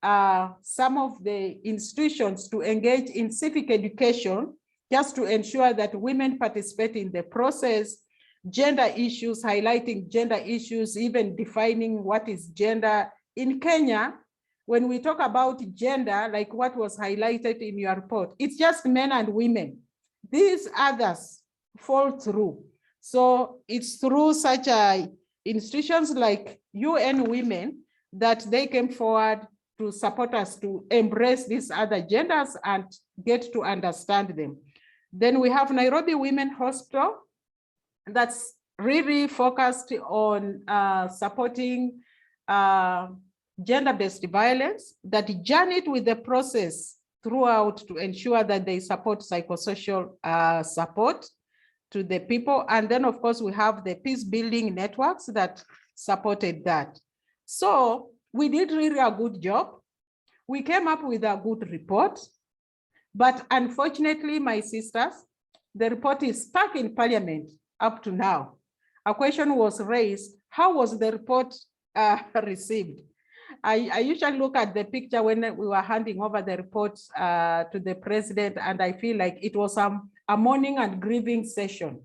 some of the institutions to engage in civic education, just to ensure that women participate in the process, gender issues, highlighting gender issues, even defining what is gender. In Kenya, when we talk about gender, like what was highlighted in your report, it's just men and women. These others fall through. So it's through such institutions like UN Women that they came forward to support us to embrace these other genders and get to understand them. Then we have Nairobi Women Hospital that's really focused on supporting gender-based violence, that journeyed with the process throughout to ensure that they support psychosocial support to the people. And then of course we have the peace building networks that supported that. So we did really a good job. We came up with a good report, but unfortunately, my sisters, the report is stuck in Parliament up to now. A question was raised, how was the report received? I usually look at the picture when we were handing over the report to the president, and I feel like it was a mourning and grieving session.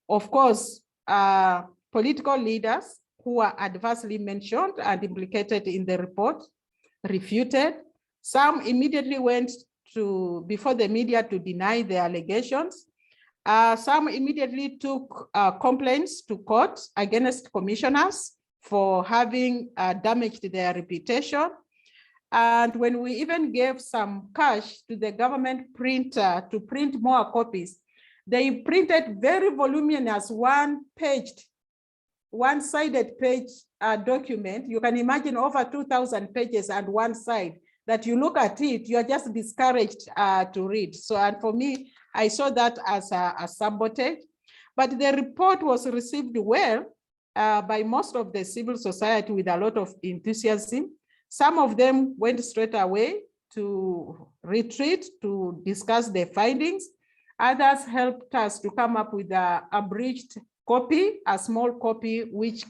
Of course, political leaders who were adversely mentioned and implicated in the report refuted. Some immediately went to before the media to deny the allegations. Some immediately took complaints to court against commissioners for having damaged their reputation. And when we even gave some cash to the government printer to print more copies, they printed very voluminous one-sided page document. You can imagine over 2,000 pages and one side that you look at it, you're just discouraged to read. So, and for me, I saw that as a sabotage, but the report was received well by most of the civil society with a lot of enthusiasm. Some of them went straight away to retreat to discuss the findings. Others helped us to come up with an abridged copy, a small copy which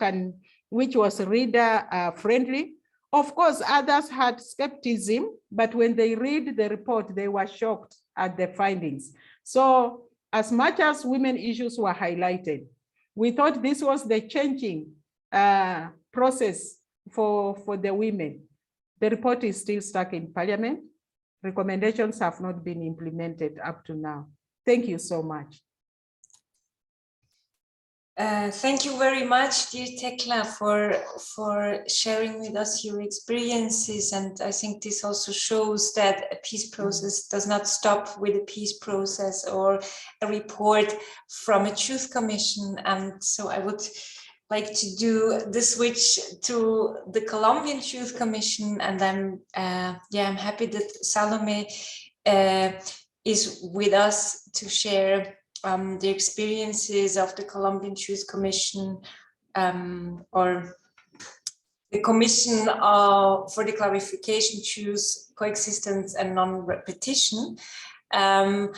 was reader friendly. Of course, others had skepticism, but when they read the report, they were shocked at the findings. So as much as women issues were highlighted, We thought this was the changing process for the women. The report is still stuck in Parliament. Recommendations have not been implemented up to now. Thank you so much. Thank you very much, dear Tekla, for sharing with us your experiences. And I think this also shows that a peace process does not stop with a peace process or a report from a truth commission. And so I would like to do the switch to the Colombian Truth Commission. And I'm happy that Salome is with us to share the experiences of the Colombian Truth Commission, or the Commission for the Clarification, Truth, Coexistence and Non-Repetition. And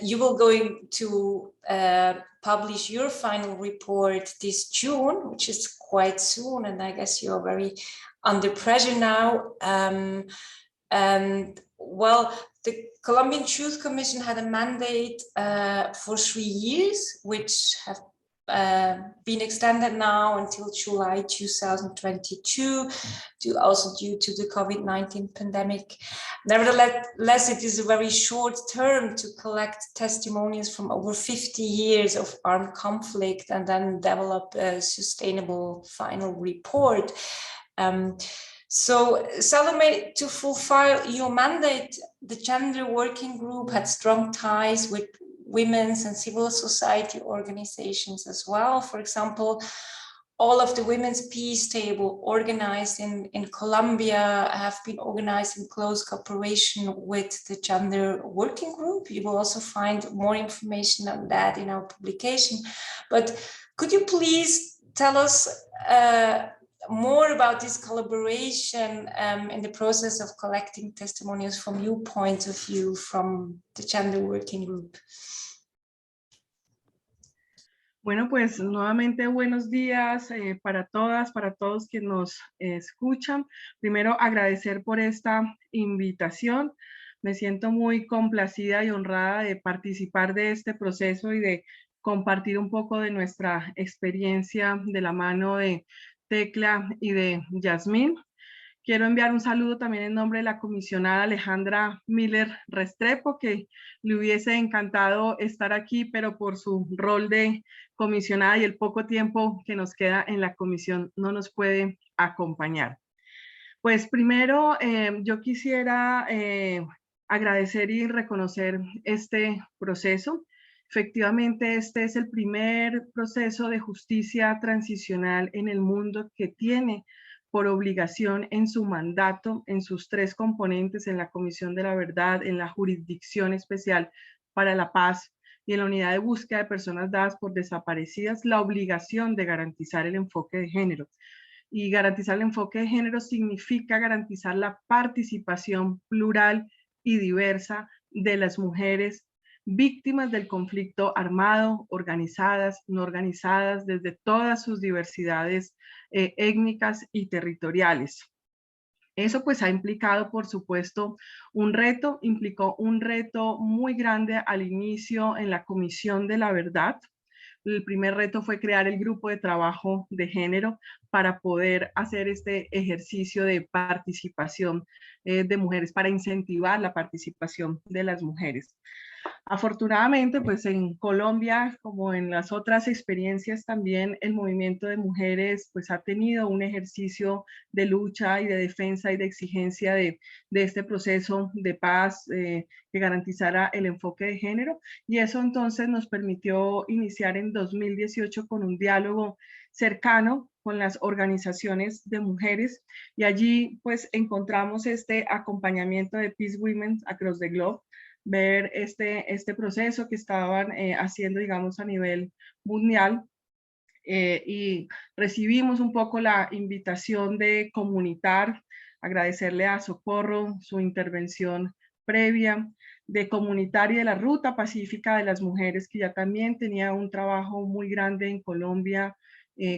you will going to publish your final report this June, which is quite soon, and I guess you're very under pressure now. And well, the Colombian Truth Commission had a mandate for 3 years, which have been extended now until July 2022, also due to the COVID-19 pandemic. Nevertheless, it is a very short term to collect testimonies from over 50 years of armed conflict and then develop a sustainable final report. So, Salome, to fulfill your mandate, the Gender Working Group had strong ties with women's and civil society organizations as well. For example, all of the Women's Peace Table organized in Colombia have been organized in close cooperation with the Gender Working Group. You will also find more information on that in our publication. But could you please tell us more about this collaboration in the process of collecting testimonials from your point of view from the Gender Working Group? Bueno, pues nuevamente buenos días para todas, para todos que nos escuchan. Primero agradecer por esta invitación. Me siento muy complacida y honrada de participar de este proceso y de compartir un poco de nuestra experiencia de la mano de Tekla y de Yasmín. Quiero enviar un saludo también en nombre de la comisionada Alejandra Miller Restrepo, que le hubiese encantado estar aquí, pero por su rol de comisionada y el poco tiempo que nos queda en la comisión no nos puede acompañar. Pues primero yo quisiera agradecer y reconocer este proceso. Efectivamente, este es el primer proceso de justicia transicional en el mundo que tiene por obligación en su mandato, en sus 3 componentes, en la Comisión de la Verdad, en la Jurisdicción Especial para la Paz y en la Unidad de Búsqueda de Personas Dadas por Desaparecidas, la obligación de garantizar el enfoque de género. Y garantizar el enfoque de género significa garantizar la participación plural y diversa de las mujeres víctimas del conflicto armado, organizadas, no organizadas, desde todas sus diversidades étnicas y territoriales. Eso pues ha implicado, por supuesto, implicó un reto muy grande al inicio en la Comisión de la Verdad. El primer reto fue crear el grupo de trabajo de género para poder hacer este ejercicio de participación de mujeres, para incentivar la participación de las mujeres. Afortunadamente, pues en Colombia, como en las otras experiencias también, el movimiento de mujeres pues ha tenido un ejercicio de lucha y de defensa y de exigencia de este proceso de paz que garantizara el enfoque de género, y eso entonces nos permitió iniciar en 2018 con un diálogo cercano con las organizaciones de mujeres, y allí pues encontramos este acompañamiento de PeaceWomen Across the Globe, ver este proceso que estaban haciendo, digamos, a nivel mundial, y recibimos un poco la invitación de Comunitar, agradecerle a Socorro su intervención previa, de Comunitar y de la Ruta Pacífica de las Mujeres, que ya también tenía un trabajo muy grande en Colombia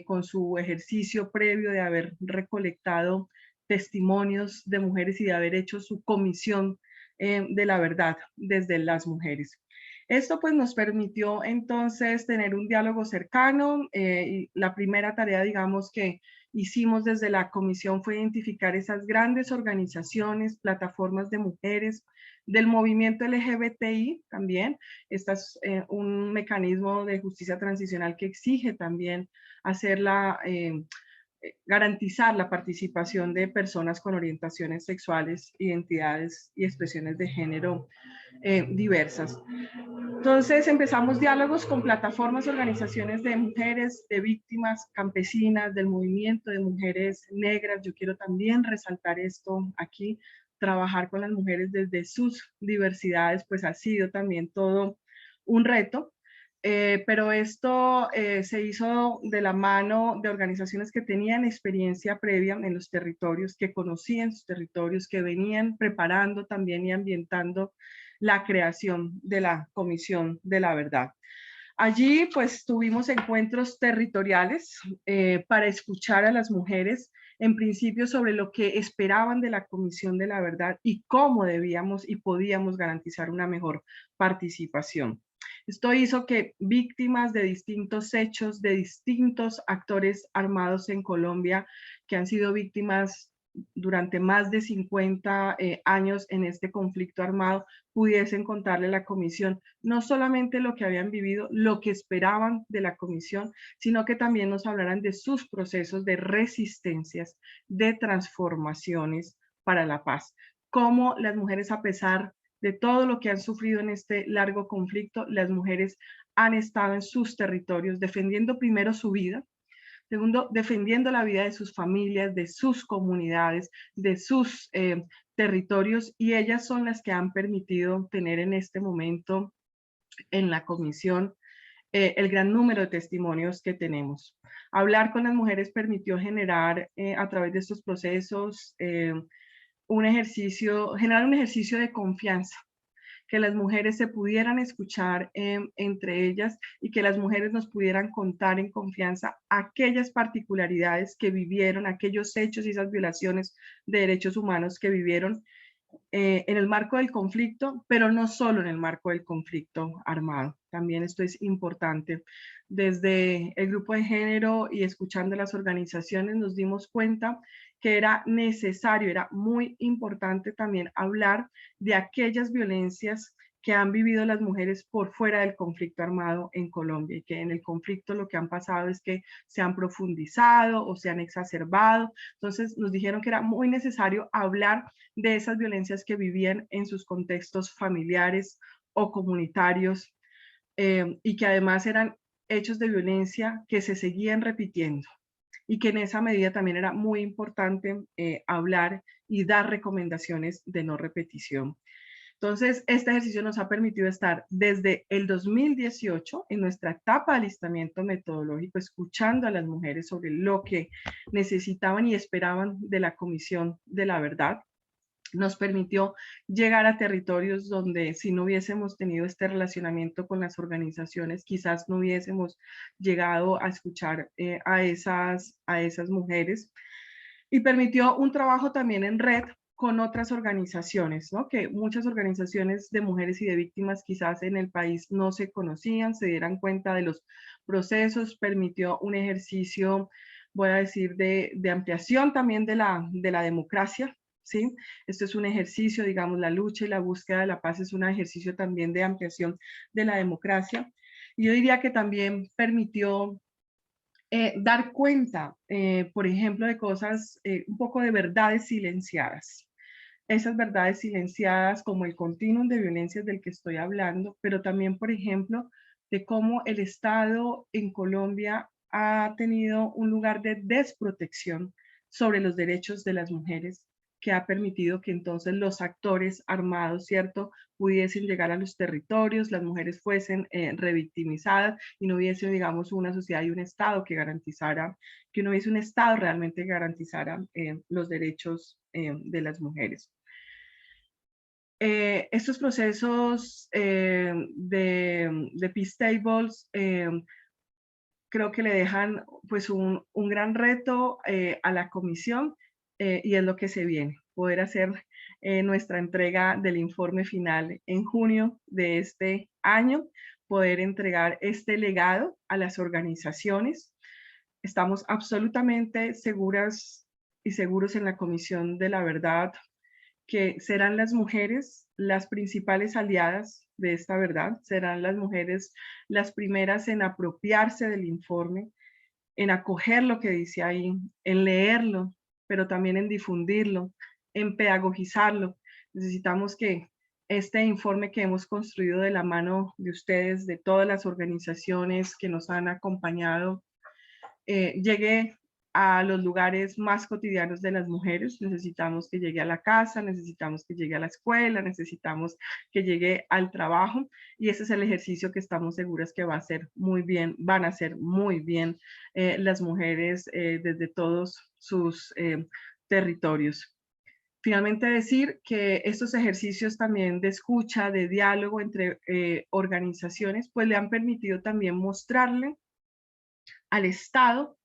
con su ejercicio previo de haber recolectado testimonios de mujeres y de haber hecho su comisión de la verdad desde las mujeres. Esto pues nos permitió entonces tener un diálogo cercano. Y la primera tarea, digamos, que hicimos desde la comisión fue identificar esas grandes organizaciones, plataformas de mujeres, del movimiento LGBTI también. Este es un mecanismo de justicia transicional que exige también garantizar la participación de personas con orientaciones sexuales, identidades y expresiones de género diversas. Entonces empezamos diálogos con plataformas, organizaciones de mujeres, de víctimas, campesinas, del movimiento de mujeres negras. Yo quiero también resaltar esto aquí. Trabajar con las mujeres desde sus diversidades, pues ha sido también todo un reto. Pero esto se hizo de la mano de organizaciones que tenían experiencia previa en los territorios, que conocían sus territorios, que venían preparando también y ambientando la creación de la Comisión de la Verdad. Allí pues tuvimos encuentros territoriales para escuchar a las mujeres en principio sobre lo que esperaban de la Comisión de la Verdad y cómo debíamos y podíamos garantizar una mejor participación. Esto hizo que víctimas de distintos hechos, de distintos actores armados en Colombia, que han sido víctimas durante más de 50 años en este conflicto armado, pudiesen contarle a la comisión no solamente lo que habían vivido, lo que esperaban de la comisión, sino que también nos hablaran de sus procesos de resistencias, de transformaciones para la paz. Cómo las mujeres, a pesar de todo lo que han sufrido en este largo conflicto, las mujeres han estado en sus territorios defendiendo primero su vida, segundo, defendiendo la vida de sus familias, de sus comunidades, de sus territorios, y ellas son las que han permitido tener en este momento en la comisión el gran número de testimonios que tenemos. Hablar con las mujeres permitió generar a través de estos procesos generar un ejercicio de confianza, que las mujeres se pudieran escuchar entre ellas y que las mujeres nos pudieran contar en confianza aquellas particularidades que vivieron, aquellos hechos y esas violaciones de derechos humanos que vivieron en el marco del conflicto, pero no solo en el marco del conflicto armado. También esto es importante. Desde el grupo de género y escuchando las organizaciones nos dimos cuenta que era necesario, era muy importante también hablar de aquellas violencias que han vivido las mujeres por fuera del conflicto armado en Colombia, y que en el conflicto lo que han pasado es que se han profundizado o se han exacerbado. Entonces nos dijeron que era muy necesario hablar de esas violencias que vivían en sus contextos familiares o comunitarios, y que además eran hechos de violencia que se seguían repitiendo, y que en esa medida también era muy importante hablar y dar recomendaciones de no repetición. Entonces, este ejercicio nos ha permitido estar desde el 2018 en nuestra etapa de alistamiento metodológico, escuchando a las mujeres sobre lo que necesitaban y esperaban de la Comisión de la Verdad. Nos permitió llegar a territorios donde si no hubiésemos tenido este relacionamiento con las organizaciones, quizás no hubiésemos llegado a escuchar a esas mujeres, y permitió un trabajo también en red con otras organizaciones, ¿no? Que muchas organizaciones de mujeres y de víctimas quizás en el país no se conocían, se dieran cuenta de los procesos. Permitió un ejercicio, voy a decir, de ampliación también de la democracia, ¿sí? Esto es un ejercicio, digamos, la lucha y la búsqueda de la paz es un ejercicio también de ampliación de la democracia. Y yo diría que también permitió dar cuenta, por ejemplo, de cosas, un poco de verdades silenciadas. Esas verdades silenciadas como el continuum de violencias del que estoy hablando, pero también, por ejemplo, de cómo el Estado en Colombia ha tenido un lugar de desprotección sobre los derechos de las mujeres, que ha permitido que entonces los actores armados, ¿cierto?, pudiesen llegar a los territorios, las mujeres fuesen revictimizadas y no hubiese, digamos, una sociedad y un Estado que garantizara, que no hubiese un Estado realmente que garantizara los derechos de las mujeres. Estos procesos de peace tables creo que le dejan pues un gran reto a la comisión, y es lo que se viene. poder hacer nuestra entrega del informe final en junio de este año, poder entregar este legado a las organizaciones. Estamos absolutamente seguras y seguros en la Comisión de la Verdad que serán las mujeres las principales aliadas de esta verdad, serán las mujeres las primeras en apropiarse del informe, en acoger lo que dice ahí, en leerlo, pero también en difundirlo, en pedagogizarlo. Necesitamos que este informe que hemos construido de la mano de ustedes, de todas las organizaciones que nos han acompañado, llegue a los lugares más cotidianos de las mujeres. Necesitamos que llegue a la casa, necesitamos que llegue a la escuela, necesitamos que llegue al trabajo, y ese es el ejercicio que estamos seguras que va a ser muy bien, van a hacer muy bien las mujeres desde todos sus territorios. Finalmente decir que estos ejercicios también de escucha, de diálogo entre organizaciones, pues le han permitido también mostrarle al Estado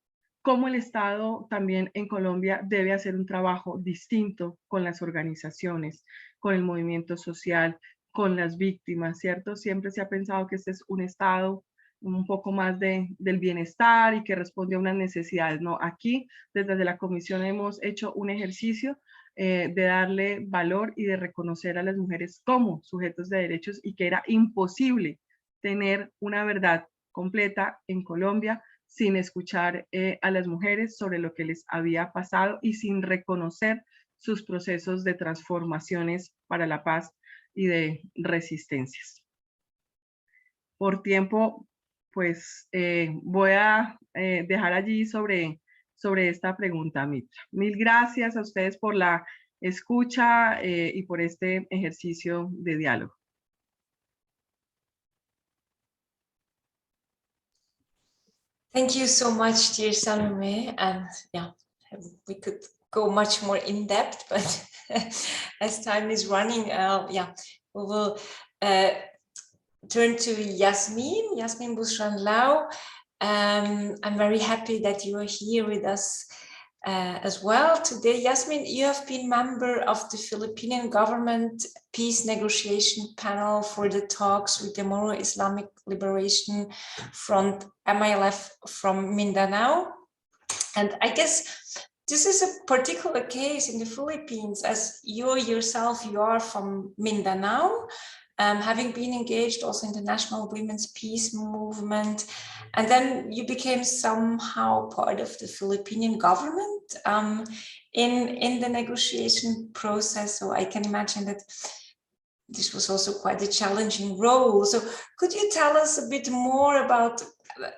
cómo el Estado también en Colombia debe hacer un trabajo distinto con las organizaciones, con el movimiento social, con las víctimas, ¿cierto? Siempre se ha pensado que este es un Estado un poco más del bienestar y que responde a unas necesidades. No, aquí desde la Comisión hemos hecho un ejercicio de darle valor y de reconocer a las mujeres como sujetos de derechos, y que era imposible tener una verdad completa en Colombia sin escuchar a las mujeres sobre lo que les había pasado y sin reconocer sus procesos de transformaciones para la paz y de resistencias. Por tiempo, pues voy a dejar allí sobre esta pregunta, Mitra. Mil gracias a ustedes por la escucha y por este ejercicio de diálogo. Thank you so much, dear Salome. And yeah, we could go much more in depth, but as time is running, yeah, we will turn to Yasmin Bushran Lau. I'm very happy that you are here with us as well today. Yasmin, you have been member of the Philippine government peace negotiation panel for the talks with the Moro Islamic Liberation Front, MILF, from Mindanao. And I guess this is a particular case in the Philippines, as you yourself, you are from Mindanao, having been engaged also in the national women's peace movement, and then you became somehow part of the Philippine government in the negotiation process. So I can imagine that this was also quite a challenging role. So could you tell us a bit more about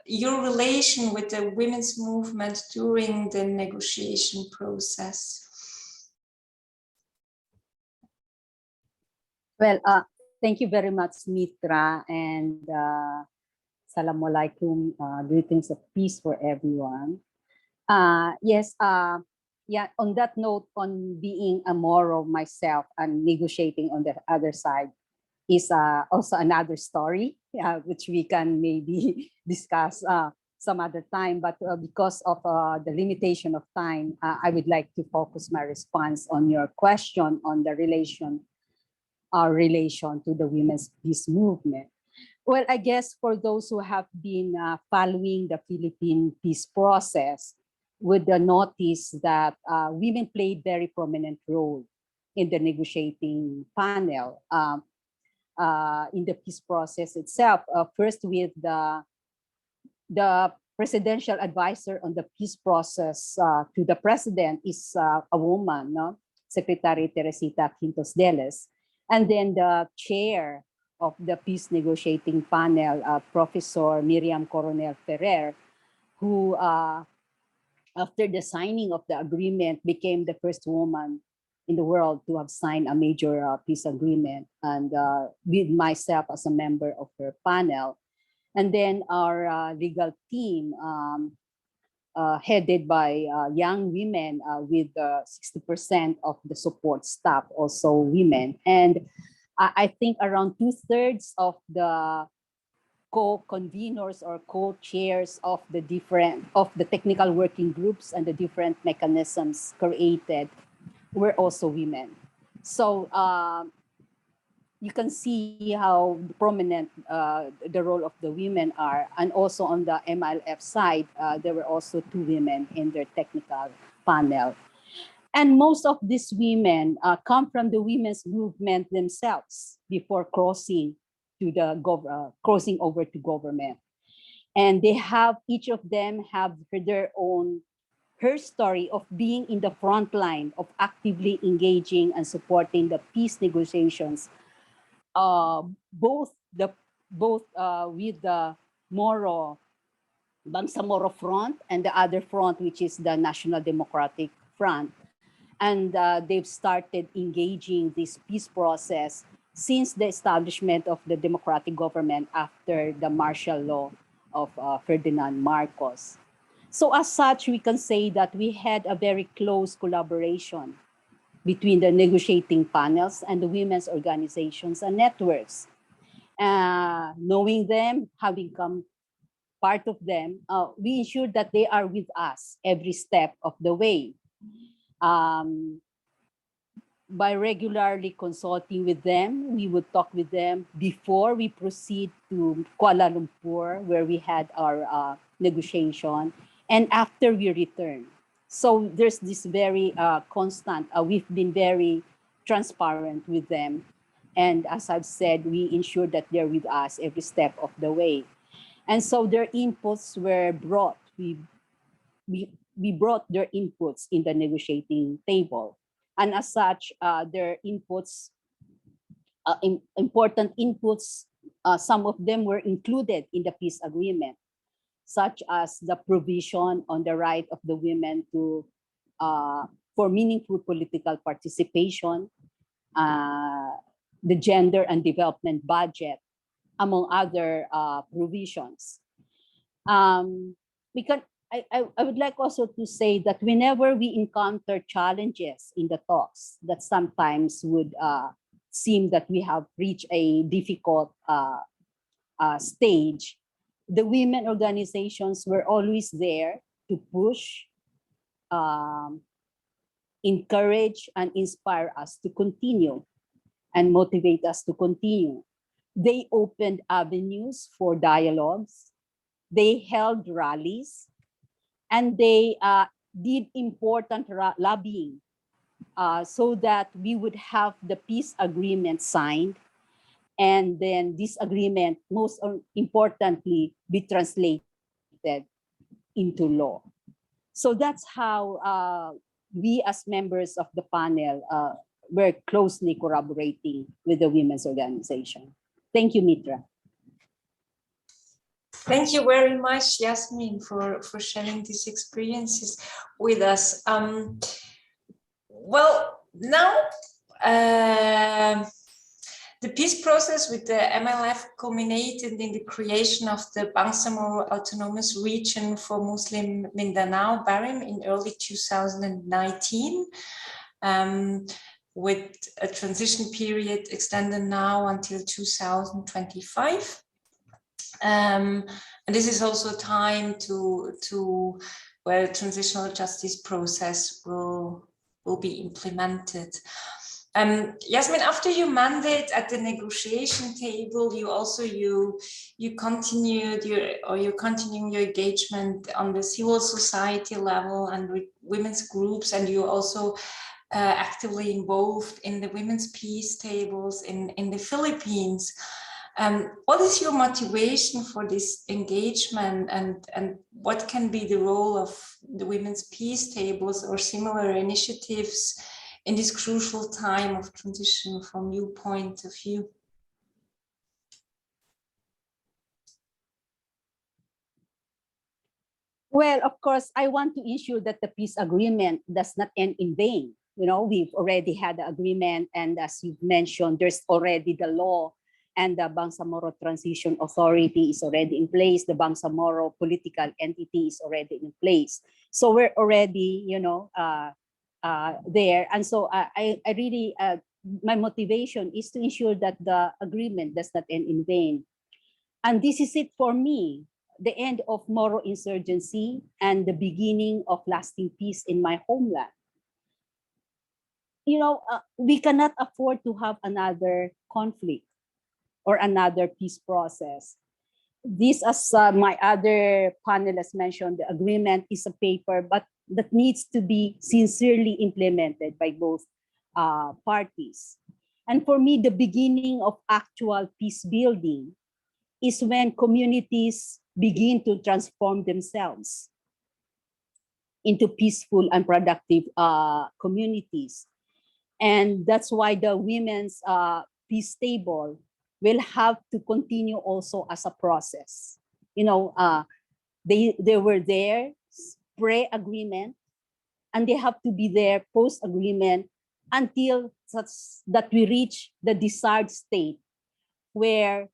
your relation with the women's movement during the negotiation process? Well, thank you very much, Mitra, and Assalamualaikum, greetings of peace for everyone. Yes, yeah, on that note, on being a Moro myself and negotiating on the other side is also another story, which we can maybe discuss some other time. But because of the limitation of time, I would like to focus my response on your question on the our relation to the women's peace movement. Well, I guess for those who have been following the Philippine peace process would notice that women played very prominent role in the negotiating panel in the peace process itself. First with the presidential advisor on the peace process to the president is a woman, no? Secretary Teresita Quintos Deles. And then the chair of the peace negotiating panel, Professor Miriam Coronel Ferrer, who after the signing of the agreement became the first woman in the world to have signed a major peace agreement, and with myself as a member of her panel. And then our legal team, headed by young women with 60% of the support staff, also women. And I think around 2/3 of the co-conveners or co-chairs of the technical working groups and the different mechanisms created were also women. So you can see how prominent the role of the women are. And also on the MLF side, there were also 2 women in their technical panel. And most of these women come from the women's movement themselves before crossing to the crossing over to government. And they have, each of them have their own, her story of being in the front line of actively engaging and supporting the peace negotiations, both with the Moro, Bangsamoro front, and the other front, which is the National Democratic Front. And they've started engaging this peace process since the establishment of the democratic government after the martial law of Ferdinand Marcos. So as such, we can say that we had a very close collaboration between the negotiating panels and the women's organizations and networks. Knowing them, having come part of them, we ensure that they are with us every step of the way. By regularly consulting with them, we would talk with them before we proceed to Kuala Lumpur, where we had our negotiation, and after we return. So there's this very constant, we've been very transparent with them. And as I've said, we ensure that they're with us every step of the way. And so their inputs were brought. We brought their inputs in the negotiating table. And as such, their inputs, important inputs, some of them were included in the peace agreement, such as the provision on the right of the women to for meaningful political participation, the gender and development budget, among other provisions. I would like also to say that whenever we encounter challenges in the talks that sometimes would seem that we have reached a difficult stage, the women organizations were always there to push, encourage, and inspire us to continue and motivate us to continue. They opened avenues for dialogues. They held rallies, and they did important lobbying so that we would have the peace agreement signed, and then this agreement, most importantly, be translated into law. So that's how we as members of the panel were closely collaborating with the women's organization. Thank you, Mitra. Thank you very much, Yasmin, for sharing these experiences with us. Well, now the peace process with the MLF culminated in the creation of the Bangsamoro Autonomous Region for Muslim Mindanao, Barim, in early 2019, with a transition period extended now until 2025. And this is also time to where transitional justice process will be implemented. Yasmin, after your mandate at the negotiation table, you continued you're continuing your engagement on the civil society level and with women's groups, and you also actively involved in the women's peace tables in the Philippines. What is your motivation for this engagement, and what can be the role of the women's peace tables or similar initiatives in this crucial time of transition from your point of view? Well, of course, I want to ensure that the peace agreement does not end in vain. You know, we've already had the agreement, and as you've mentioned, there's already the law, and the Bangsamoro Transition Authority is already in place. The Bangsamoro political entity is already in place. So we're already, you know, there. And so I really, my motivation is to ensure that the agreement does not end in vain. And this is it for me, the end of Moro insurgency and the beginning of lasting peace in my homeland. we cannot afford to have another conflict or another peace process. This, as my other panelists mentioned, the agreement is a paper, but that needs to be sincerely implemented by both parties. And for me, the beginning of actual peace building is when communities begin to transform themselves into peaceful and productive communities. And that's why the women's peace table will have to continue also as a process. They were there pre-agreement, and they have to be there post-agreement until such that we reach the desired state where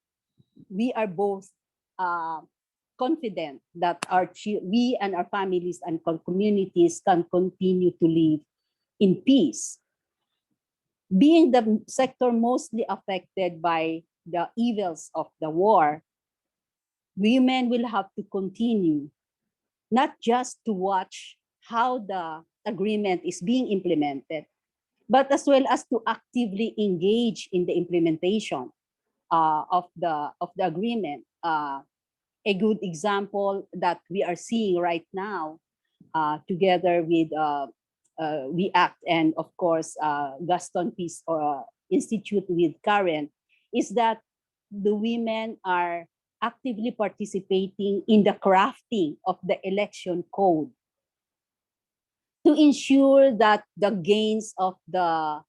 we are both confident that we and our families and communities can continue to live in peace. Being the sector mostly affected by the evils of the war, women will have to continue not just to watch how the agreement is being implemented, but as well as to actively engage in the implementation of the agreement. A good example that we are seeing right now, together with WEACT and of course Gaston Peace Institute with Karen, is that the women are actively participating in the crafting of the election code to ensure that the gains of the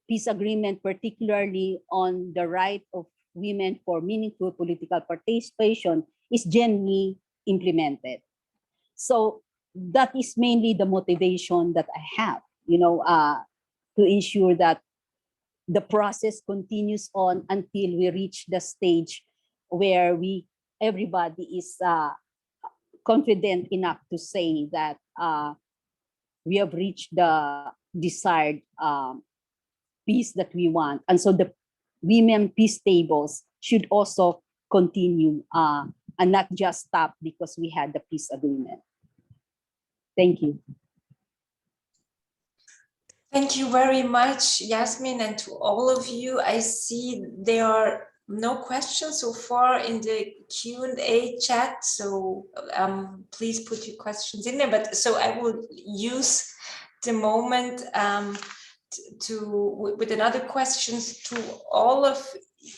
peace agreement, particularly on the right of women for meaningful political participation, is genuinely implemented. So that is mainly the motivation that I have, to ensure that the process continues on until we reach the stage where everybody is confident enough to say that we have reached the desired peace that we want. And so the women peace tables should also continue and not just stop because we had the peace agreement. Thank you. Thank you very much, Yasmin, and to all of you. I see there are no questions so far in the Q&A chat, so please put your questions in there. But so I will use the moment with another questions to all of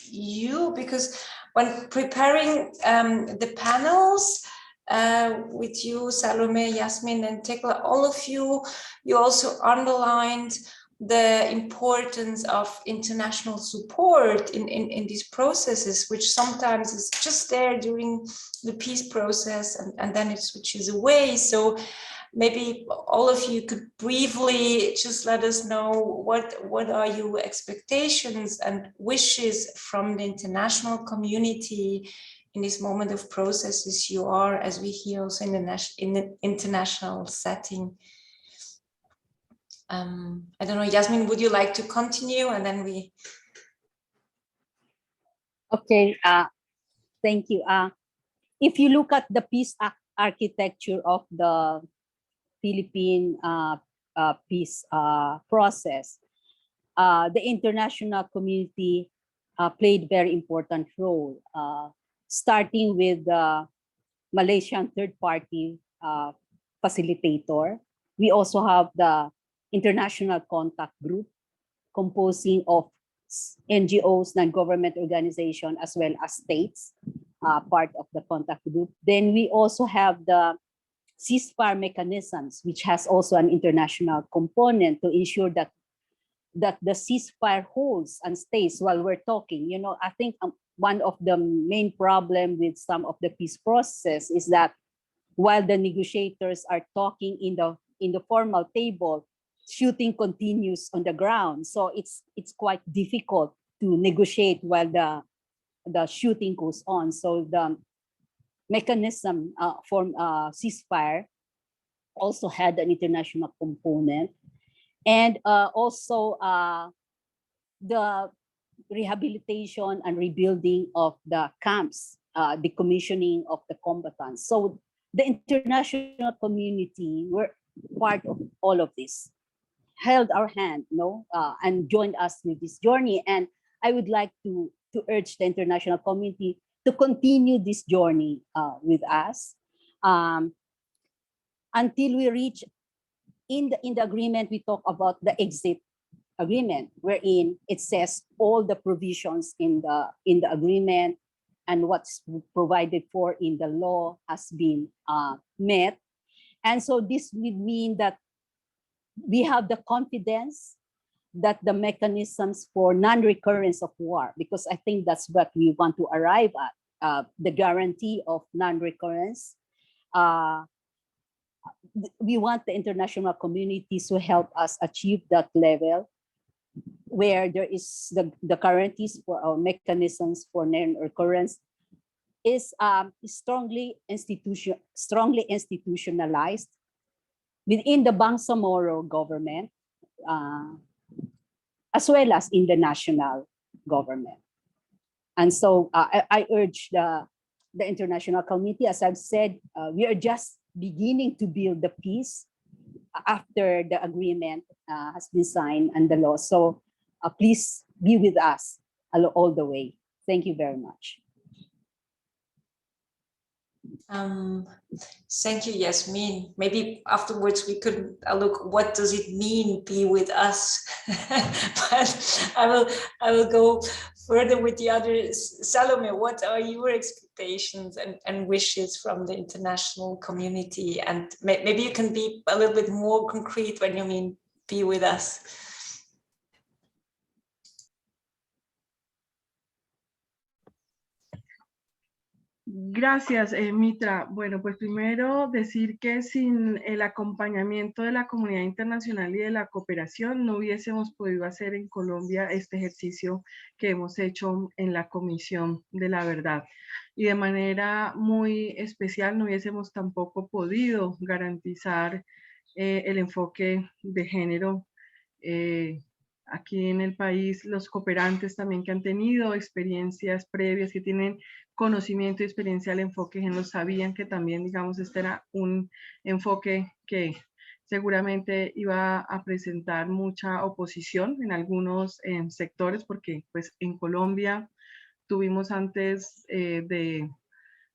you, because when preparing the panels with you, Salome, Yasmin, and Tekla, all of you also underlined the importance of international support in these processes, which sometimes is just there during the peace process and then it switches away. So maybe all of you could briefly just let us know what are your expectations and wishes from the international community in this moment of processes you are, as we hear also in the international setting. I don't know, Yasmin, would you like to continue and then we... Okay, thank you. If you look at the peace architecture of the Philippine peace process, the international community played very important role, starting with the Malaysian third-party facilitator. We also have the International Contact Group, composing of NGOs, non-government organizations, as well as states, part of the contact group. Then we also have the ceasefire mechanisms, which has also an international component to ensure that the ceasefire holds and stays while we're talking. I think one of the main problem with some of the peace process is that while the negotiators are talking in the formal table, shooting continues on the ground. So it's quite difficult to negotiate while the shooting goes on. So the mechanism for ceasefire also had an international component, and also the rehabilitation and rebuilding of the camps, decommissioning of the combatants. So the international community were part of all of this. held our hand, and joined us with this journey. And I would like to urge the international community to continue this journey with us until we reach in the agreement. We talk about the exit agreement, wherein it says all the provisions in the agreement and what's provided for in the law has been met. And so this would mean that we have the confidence that the mechanisms for non-recurrence of war, because I think that's what we want to arrive at, the guarantee of non-recurrence. We want the international communities to help us achieve that level where there is the guarantees for our mechanisms for non-recurrence is strongly institutionalized within the Bangsamoro government, as well as in the national government. And so I urge the international community, as I've said, we are just beginning to build the peace after the agreement has been signed and the law. So please be with us all the way. Thank you very much. Thank you, Yasmin. Maybe afterwards we could look, what does it mean, be with us? But I will go further with the others. Salome, what are your expectations and wishes from the international community? And maybe you can be a little bit more concrete when you mean be with us. Gracias, Mitra. Bueno, pues primero decir que sin el acompañamiento de la comunidad internacional y de la cooperación no hubiésemos podido hacer en Colombia este ejercicio que hemos hecho en la Comisión de la Verdad. Y de manera muy especial no hubiésemos tampoco podido garantizar el enfoque de género aquí en el país. Los cooperantes también que han tenido experiencias previas, que tienen conocimiento y experiencia del enfoque de género, sabían que también, digamos, este era un enfoque que seguramente iba a presentar mucha oposición en algunos sectores, porque pues en Colombia tuvimos antes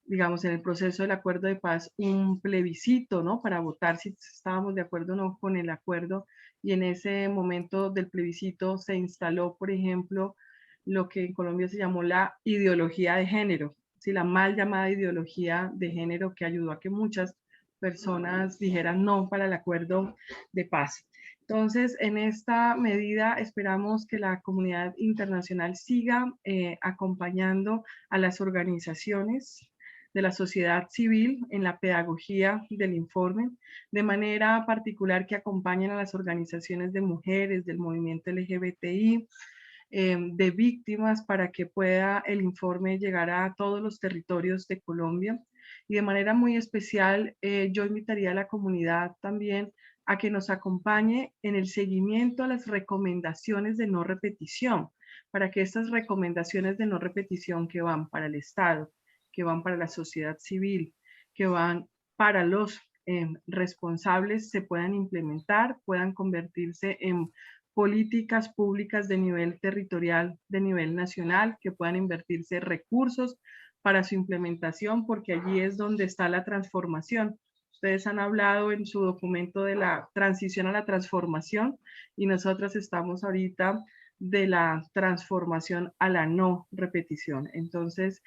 digamos, en el proceso del acuerdo de paz, un plebiscito, ¿no? Para votar si estábamos de acuerdo o no con el acuerdo. Y en ese momento del plebiscito se instaló, por ejemplo, lo que en Colombia se llamó la ideología de género, ¿sí? La mal llamada ideología de género, que ayudó a que muchas personas dijeran no para el acuerdo de paz. Entonces, en esta medida esperamos que la comunidad internacional siga acompañando a las organizaciones de la sociedad civil en la pedagogía del informe, de manera particular que acompañen a las organizaciones de mujeres, del movimiento LGBTI, de víctimas, para que pueda el informe llegar a todos los territorios de Colombia. Y de manera muy especial, yo invitaría a la comunidad también a que nos acompañe en el seguimiento a las recomendaciones de no repetición, para que estas recomendaciones de no repetición que van para el Estado, que van para la sociedad civil, que van para los responsables, se puedan implementar, puedan convertirse en políticas públicas de nivel territorial, de nivel nacional, que puedan invertirse recursos para su implementación, porque allí es donde está la transformación. Ustedes han hablado en su documento de la transición a la transformación, y nosotras estamos ahorita de la transformación a la no repetición. Entonces,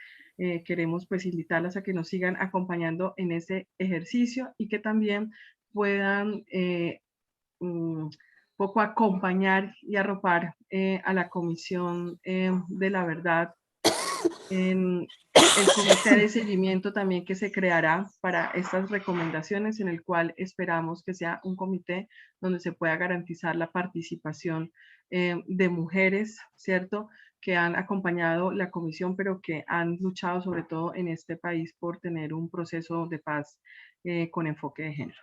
queremos pues invitarlas a que nos sigan acompañando en ese ejercicio y que también puedan poco acompañar y arropar a la Comisión de la Verdad en el comité de seguimiento también que se creará para estas recomendaciones, en el cual esperamos que sea un comité donde se pueda garantizar la participación de mujeres, ¿cierto?, que han acompañado la comisión, pero que han luchado sobre todo en este país por tener un proceso de paz con enfoque de género.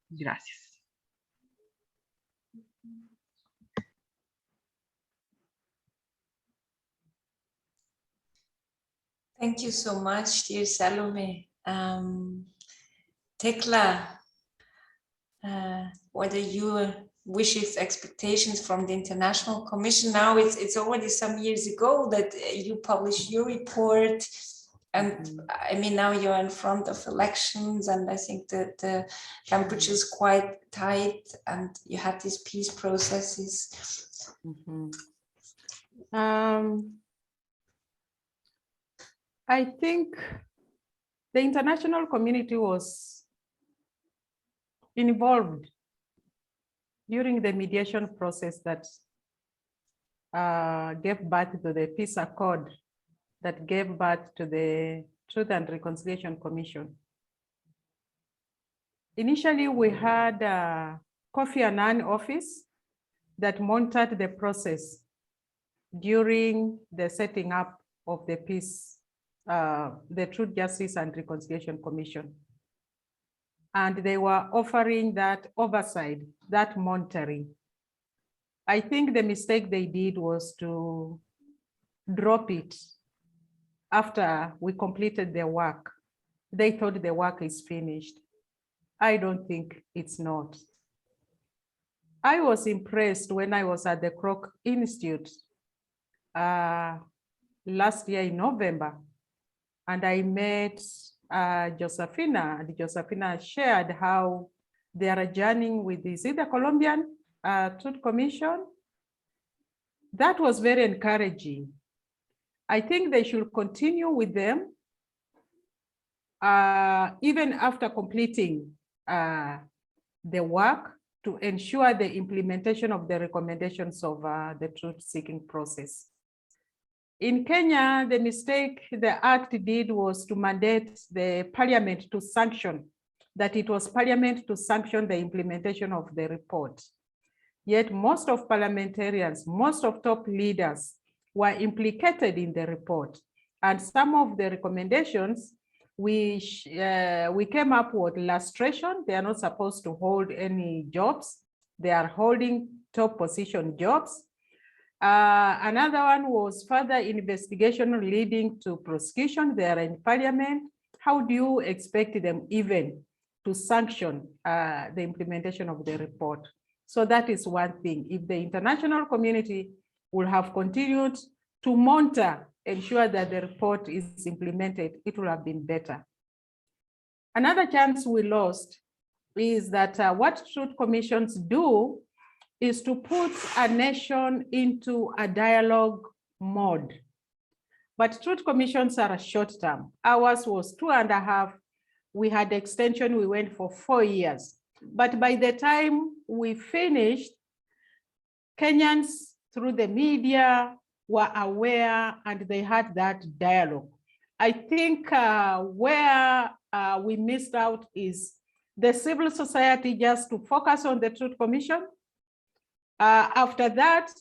Gracias. Thank you so much, dear Salome. Tekla, what are your wishes, expectations from the International Commission. Now it's already some years ago that you published your report, and I mean, now you're in front of elections, and I think that the temperature is quite tight, and you had these peace processes. I think the international community was involved during the mediation process that gave birth to the peace accord, that gave birth to the Truth and Reconciliation Commission. Initially, we had Kofi Annan office that monitored the process during the setting up of the peace, the Truth, Justice and Reconciliation Commission. And they were offering that oversight, that monitoring. I think the mistake they did was to drop it after we completed the work. They thought the work is finished. I don't think it's not. I was impressed when I was at the Kroc Institute last year in November, and I met Josephina, and Josephina shared how they are journeying with this, the Colombian Truth Commission. That was very encouraging. I think they should continue with them even after completing the work to ensure the implementation of the recommendations of the truth-seeking process. In Kenya, the mistake the act did was to mandate the parliament to sanction, that it was parliament to sanction the implementation of the report. Yet most of parliamentarians, most of top leaders were implicated in the report. And some of the recommendations, we came up with lustration. They are not supposed to hold any jobs. They are holding top position jobs. Another one was further investigation leading to prosecution. They are in parliament. How do you expect them even to sanction the implementation of the report? So that is one thing. If the international community will have continued to monitor, ensure that the report is implemented, it would have been better. Another chance we lost is that what truth commissions do is to put a nation into a dialogue mode. But truth commissions are a short term. Ours was 2.5. We had extension, we went for 4 years. But by the time we finished, Kenyans through the media were aware and they had that dialogue. I think where we missed out is the civil society just to focus on the Truth Commission. After that,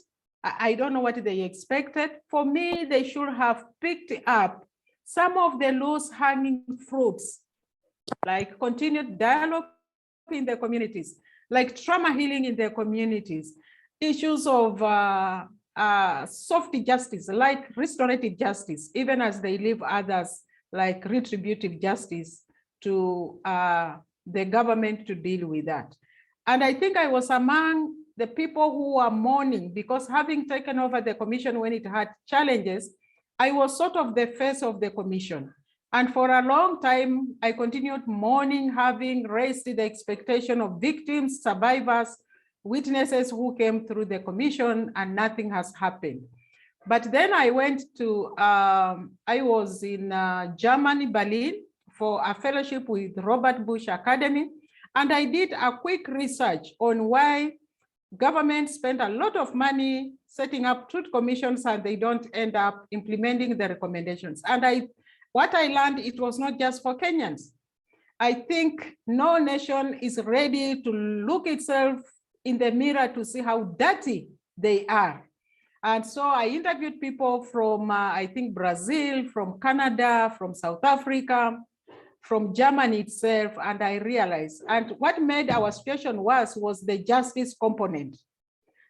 I don't know what they expected. For me, they should have picked up some of the loose hanging fruits, like continued dialogue in the communities, like trauma healing in the communities, issues of soft justice, like restorative justice, even as they leave others, like retributive justice, to the government to deal with that. And I think I was among the people who are mourning, because having taken over the commission when it had challenges, I was sort of the face of the commission. And for a long time, I continued mourning, having raised the expectation of victims, survivors, witnesses who came through the commission, and nothing has happened. But then I went to, I was in Germany, Berlin, for a fellowship with Robert Bush Academy. And I did a quick research on why government spend a lot of money setting up truth commissions and they don't end up implementing the recommendations. And what I learned, it was not just for Kenyans. I think no nation is ready to look itself in the mirror to see how dirty they are. And so I interviewed people from, I think, Brazil, from Canada, from South Africa, from Germany itself, and I realized, and what made our situation worse was the justice component.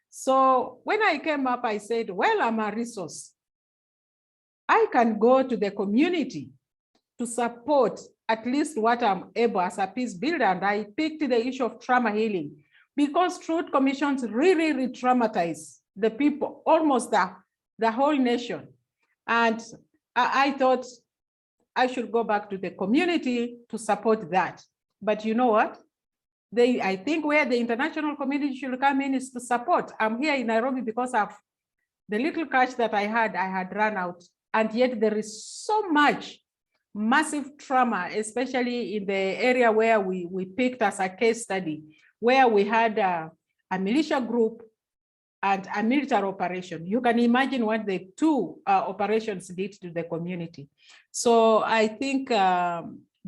So when I came up, I said, well, I'm a resource. I can go to the community to support at least what I'm able as a peace builder. And I picked the issue of trauma healing, because truth commissions really re-traumatize the people, almost the whole nation. And I thought I should go back to the community to support that. But you know what? I think where the international community should come in is to support. I'm here in Nairobi because of the little cash that I had run out. And yet there is so much massive trauma, especially in the area where we picked as a case study, where we had a militia group and a military operation. You can imagine what the two operations did to the community. So I think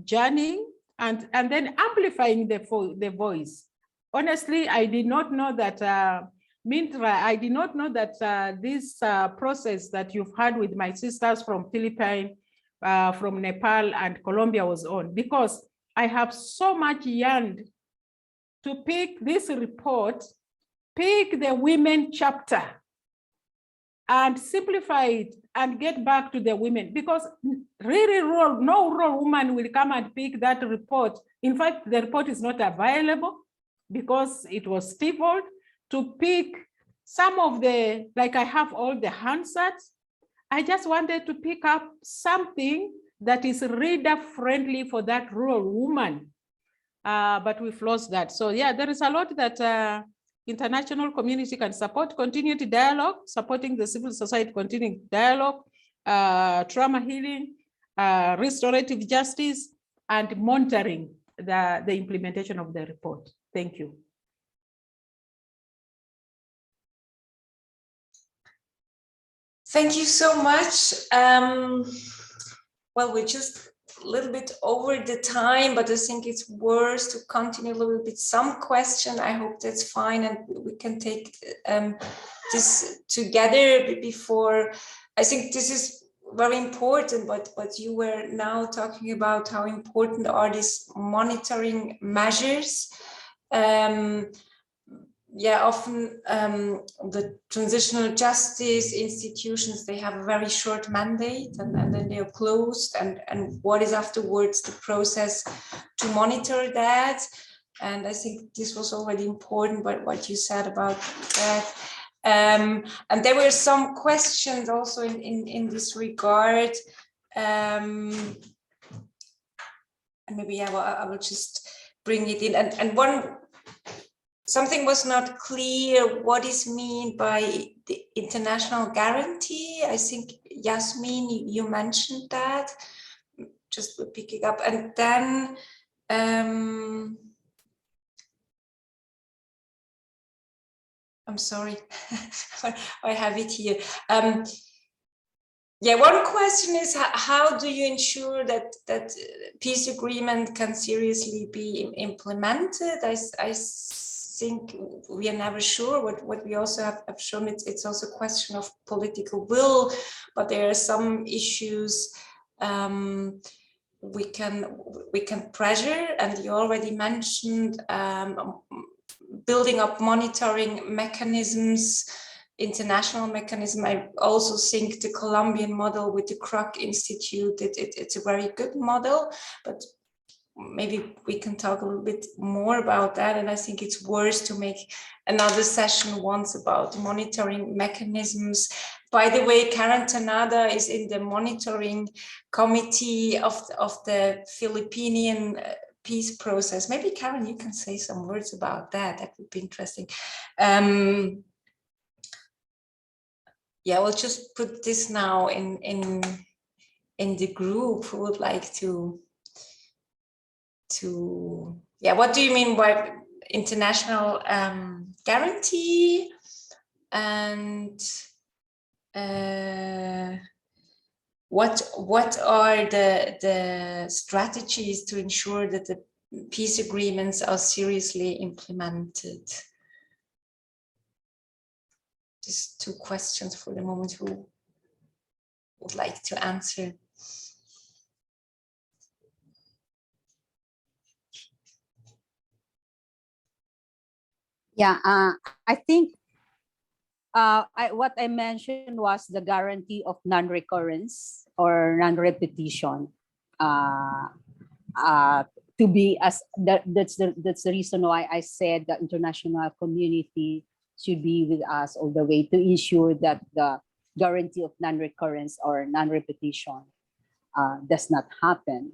journeying and then amplifying the voice. Honestly, I did not know that, Mintra, I did not know that this process that you've had with my sisters from Philippines, from Nepal and Colombia was on, because I have so much yearned to pick this report, pick the women chapter and simplify it and get back to the women, because really no rural woman will come and pick that report. In fact, the report is not available because it was stifled. To pick some of the, like I have all the handsets, I just wanted to pick up something that is reader friendly for that rural woman, but we've lost that. So yeah, there is a lot that international community can support: continuity dialogue, supporting the civil society, continuing dialogue, trauma healing, restorative justice, and monitoring the implementation of the report. Thank you. Thank you so much. Well, we're just a little bit over the time, but I think it's worth to continue a little bit some question. I hope that's fine, and we can take this together before. I think this is very important, but you were now talking about how important are these monitoring measures. Yeah, often the transitional justice institutions, they have a very short mandate and then they are closed, and what is afterwards the process to monitor that. And I think this was already important, but what you said about that. And there were some questions also in this regard. And maybe I will just bring it in. And something was not clear. What is meant by the international guarantee? I think, Yasmin, you mentioned that. Just picking up. And then, I'm sorry, I have it here. Yeah, one question is, how do you ensure that peace agreement can seriously be implemented? I think we are never sure. What we also have shown, it's also a question of political will, but there are some issues we can pressure, and you already mentioned building up monitoring mechanisms, international mechanism. I also think the Colombian model with the Kroc Institute, it's a very good model, but maybe we can talk a little bit more about that. And I think it's worth to make another session once about monitoring mechanisms. By the way, Karen Tanada is in the monitoring committee of the Philippine peace process. Maybe Karen, you can say some words about that. That would be interesting. Yeah, we'll just put this now in the group. Who would like to yeah, what do you mean by international guarantee, and what are the strategies to ensure that the peace agreements are seriously implemented? Just two questions for the moment. Who would like to answer? Yeah, I think what I mentioned was the guarantee of non-recurrence or non-repetition. to be as that's the reason why I said the international community should be with us all the way to ensure that the guarantee of non-recurrence or non-repetition does not happen.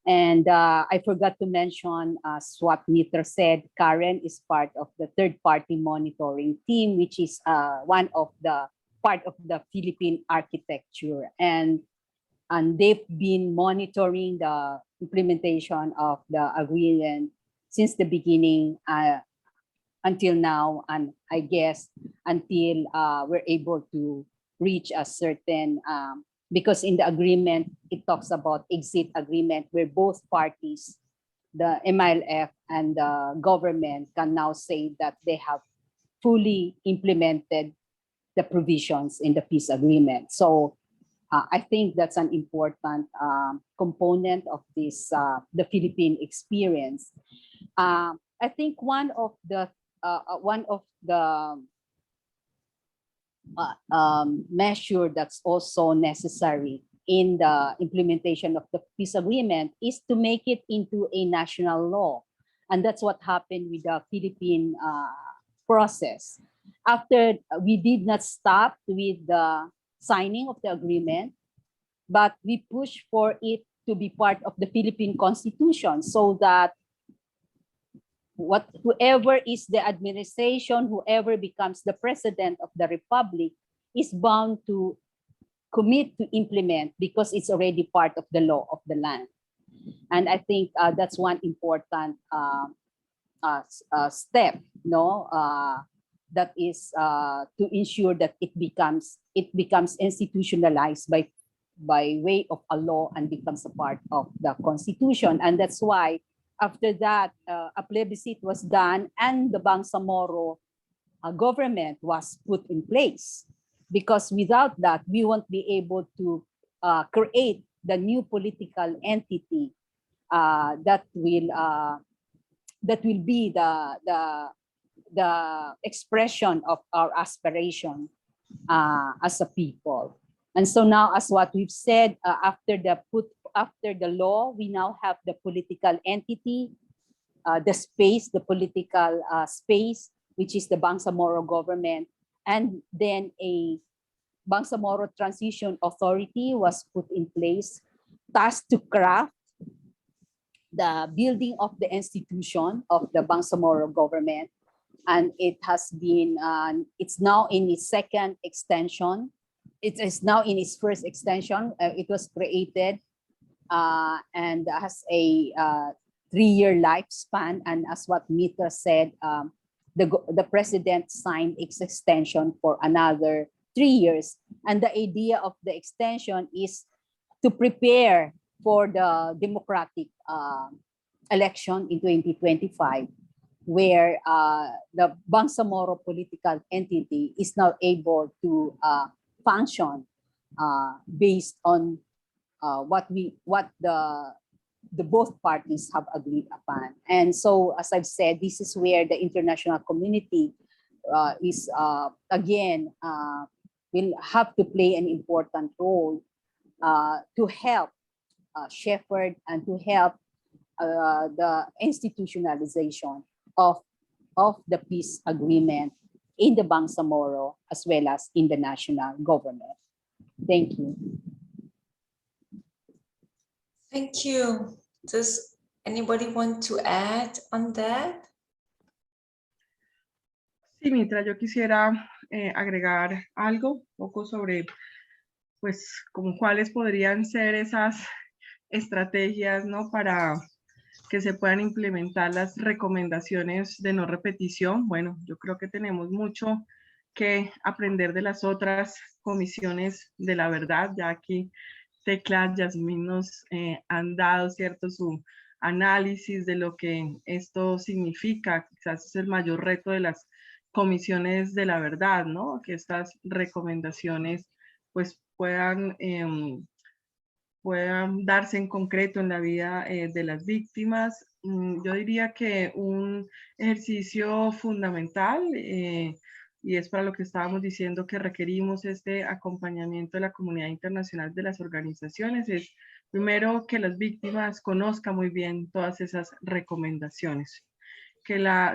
And I forgot to mention, as what Mitra said, Karen is part of the third-party monitoring team, which is one of the part of the Philippine architecture. And they've been monitoring the implementation of the agreement since the beginning until now, and I guess until we're able to reach a certain, because in the agreement, it talks about exit agreement where both parties, the MILF and the government, can now say that they have fully implemented the provisions in the peace agreement. So I think that's an important component of this, the Philippine experience. I think one of the measure that's also necessary in the implementation of the peace agreement is to make it into a national law. And that's what happened with the Philippine process. After, we did not stop with the signing of the agreement, but we pushed for it to be part of the Philippine Constitution, so that whoever is the administration, whoever becomes the president of the republic, is bound to commit to implement, because it's already part of the law of the land. And I think that's one important step, no, that is to ensure that it becomes institutionalized by way of a law and becomes a part of the Constitution. And that's why after that, a plebiscite was done and the Bangsamoro government was put in place. Because without that, we won't be able to create the new political entity that will be the expression of our aspiration as a people. And so now, as what we've said, after the law, we now have the political entity, the political space, which is the Bangsamoro government. And then a Bangsamoro Transition Authority was put in place, tasked to craft the building of the institution of the Bangsamoro government. And it has been, it's now in its second extension. It is now in its first extension. It was created and has a 3-year lifespan. And as what Mitra said, the president signed its extension for another 3 years. And the idea of the extension is to prepare for the democratic election in 2025, where the Bangsamoro political entity is now able to function based on what the both parties have agreed upon. And so, as I've said, this is where the international community is again will have to play an important role to help shepherd and to help the institutionalization of the peace agreement in the Bangsamoro as well as in the national government. Thank you. Thank you. Does anybody want to add on that? Sí, Mitra, yo quisiera agregar algo, un poco sobre, pues, como cuáles podrían ser esas estrategias, ¿no? Para que se puedan implementar las recomendaciones de no repetición. Bueno, yo creo que tenemos mucho que aprender de las otras comisiones de la verdad. Ya aquí Tecla, Yasmín nos han dado, ¿cierto?, su análisis de lo que esto significa. Quizás es el mayor reto de las comisiones de la verdad, ¿no? Que estas recomendaciones pues puedan darse en concreto en la vida de las víctimas. Yo diría que un ejercicio fundamental, y es para lo que estábamos diciendo que requerimos este acompañamiento de la comunidad internacional, de las organizaciones, es Primero, que las víctimas conozcan muy bien todas esas recomendaciones,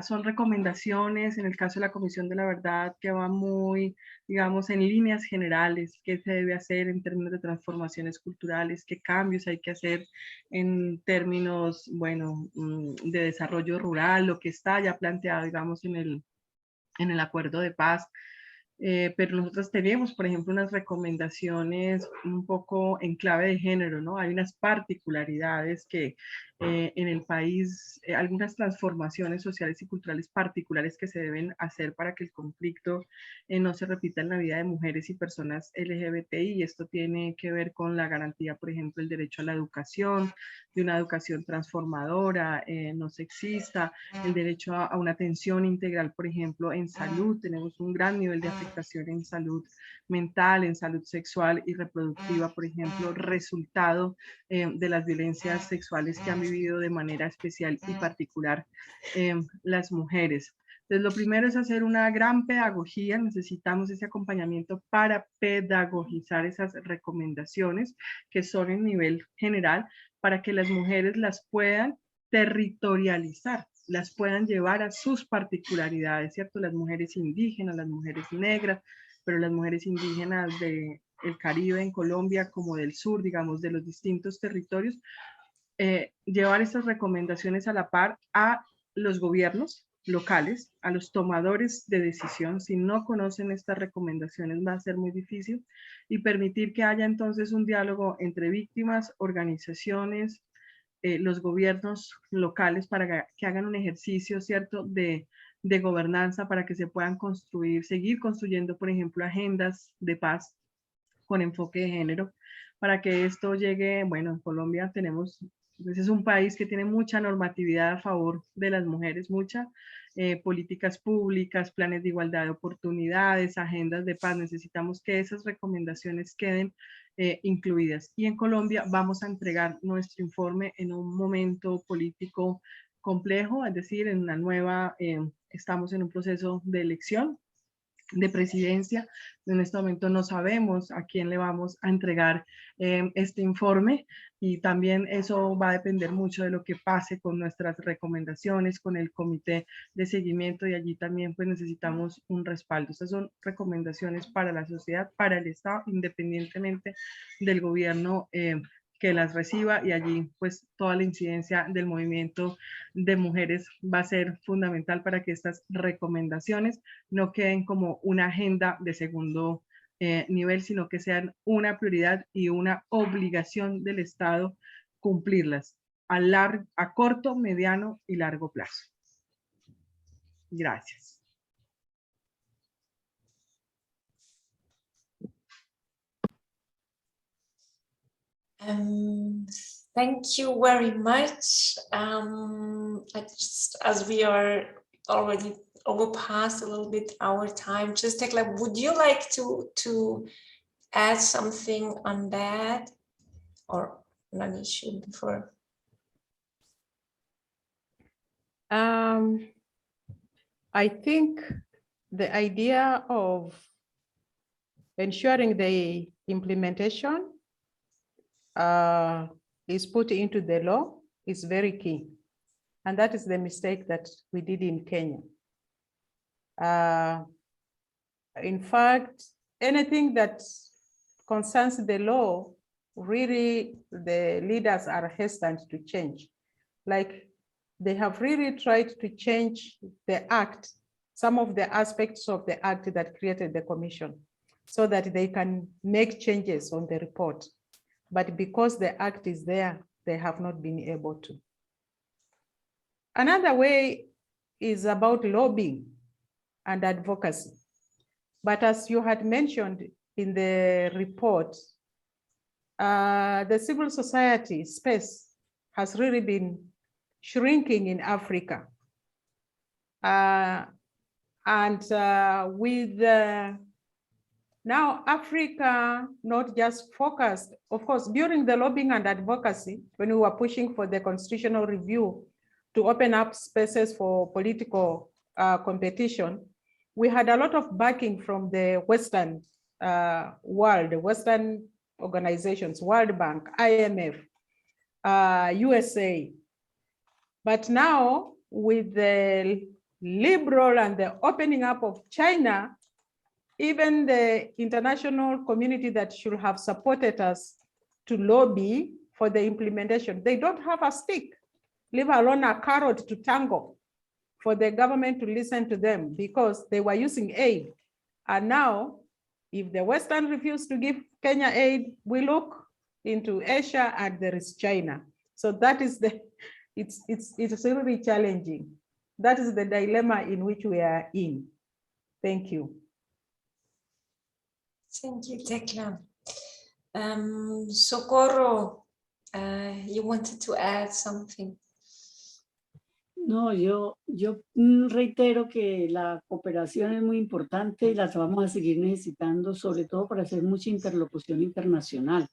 son recomendaciones, en el caso de la Comisión de la Verdad, que van muy, digamos, en líneas generales, qué se debe hacer en términos de transformaciones culturales, qué cambios hay que hacer en términos, bueno, de desarrollo rural, lo que está ya planteado, digamos, en el acuerdo de paz. Pero nosotros tenemos, por ejemplo, unas recomendaciones un poco en clave de género, ¿no? Hay unas particularidades que en el país, algunas transformaciones sociales y culturales particulares que se deben hacer para que el conflicto no se repita en la vida de mujeres y personas LGBTI, y esto tiene que ver con la garantía, por ejemplo, el derecho a la educación, de una educación transformadora, no sexista, el derecho a una atención integral, por ejemplo, en salud. Tenemos un gran nivel de afectación en salud mental, en salud sexual y reproductiva, por ejemplo, resultado de las violencias sexuales que han vivido de manera especial y particular las mujeres. Entonces, lo primero es hacer una gran pedagogía. Necesitamos ese acompañamiento para pedagogizar esas recomendaciones que son en nivel general, para que las mujeres las puedan territorializar, las puedan llevar a sus particularidades, ¿cierto? Las mujeres indígenas, las mujeres negras, pero las mujeres indígenas del Caribe, en Colombia, como del sur, digamos, de los distintos territorios, llevar estas recomendaciones a la par a los gobiernos locales, a los tomadores de decisión. Si no conocen estas recomendaciones va a ser muy difícil, y permitir que haya entonces un diálogo entre víctimas, organizaciones, los gobiernos locales, para que hagan un ejercicio, ¿cierto?, de gobernanza, para que se puedan construir, seguir construyendo, por ejemplo, agendas de paz con enfoque de género, para que esto llegue. Bueno, en Colombia tenemos, pues es un país que tiene mucha normatividad a favor de las mujeres, políticas públicas, planes de igualdad de oportunidades, agendas de paz. Necesitamos que esas recomendaciones queden incluidas. Y en Colombia vamos a entregar nuestro informe en un momento político complejo, es decir, en una nueva, estamos en un proceso de elección de presidencia. En este momento no sabemos a quién le vamos a entregar este informe, y también eso va a depender mucho de lo que pase con nuestras recomendaciones, con el comité de seguimiento, y allí también pues necesitamos un respaldo. Estas son recomendaciones para la sociedad, para el Estado, independientemente del gobierno que las reciba, y allí pues toda la incidencia del movimiento de mujeres va a ser fundamental para que estas recomendaciones no queden como una agenda de segundo nivel, sino que sean una prioridad y una obligación del Estado cumplirlas a corto, mediano y largo plazo. Gracias. Thank you very much. As we are already overpassed a little bit our time, just Tekla, would you like to add something on that, or not an issue before? I think the idea of ensuring the implementation is put into the law is very key. And that is the mistake that we did in Kenya. In fact, anything that concerns the law, really the leaders are hesitant to change. Like, they have really tried to change the act, some of the aspects of the act that created the commission, so that they can make changes on the report. But because the act is there, they have not been able to. Another way is about lobbying and advocacy. But as you had mentioned in the report, the civil society space has really been shrinking in Africa. With now Africa not just focused, of course, during the lobbying and advocacy, when we were pushing for the constitutional review to open up spaces for political competition, we had a lot of backing from the Western world, Western organizations, World Bank, IMF, USA. But now with the liberal and the opening up of China, even the international community that should have supported us to lobby for the implementation, they don't have a stick, leave alone a carrot to tango for the government to listen to them because they were using aid. And now, if the Western refuse to give Kenya aid, we look into Asia and there is China. So that is it's really challenging. That is the dilemma in which we are in. Thank you. Thank you, Tekla. Socorro, you wanted to add something. No, yo reitero que la cooperación es muy importante y la vamos a seguir necesitando, sobre todo para hacer mucha interlocución internacional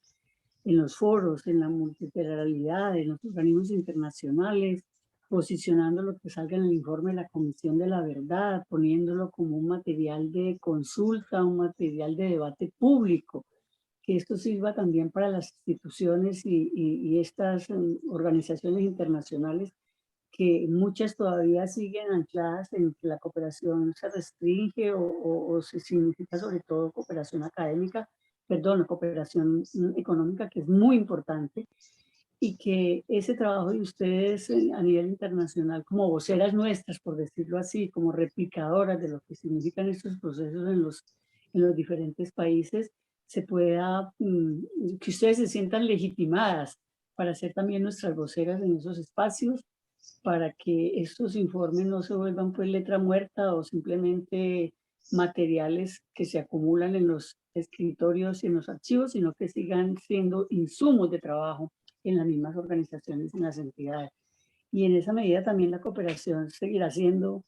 en los foros, en la multilateralidad, en los organismos internacionales, posicionando lo que salga en el informe de la Comisión de la Verdad, poniéndolo como un material de consulta, un material de debate público, que esto sirva también para las instituciones y estas organizaciones internacionales que muchas todavía siguen ancladas en que la cooperación se restringe o se significa sobre todo cooperación académica, perdón, cooperación económica, que es muy importante, y que ese trabajo de ustedes a nivel internacional, como voceras nuestras, por decirlo así, como replicadoras de lo que significan estos procesos en los diferentes países, se pueda, que ustedes se sientan legitimadas para ser también nuestras voceras en esos espacios, para que estos informes no se vuelvan pues letra muerta o simplemente materiales que se acumulan en los escritorios y en los archivos, sino que sigan siendo insumos de trabajo en las mismas organizaciones, en las entidades. Y en esa medida también la cooperación seguirá siendo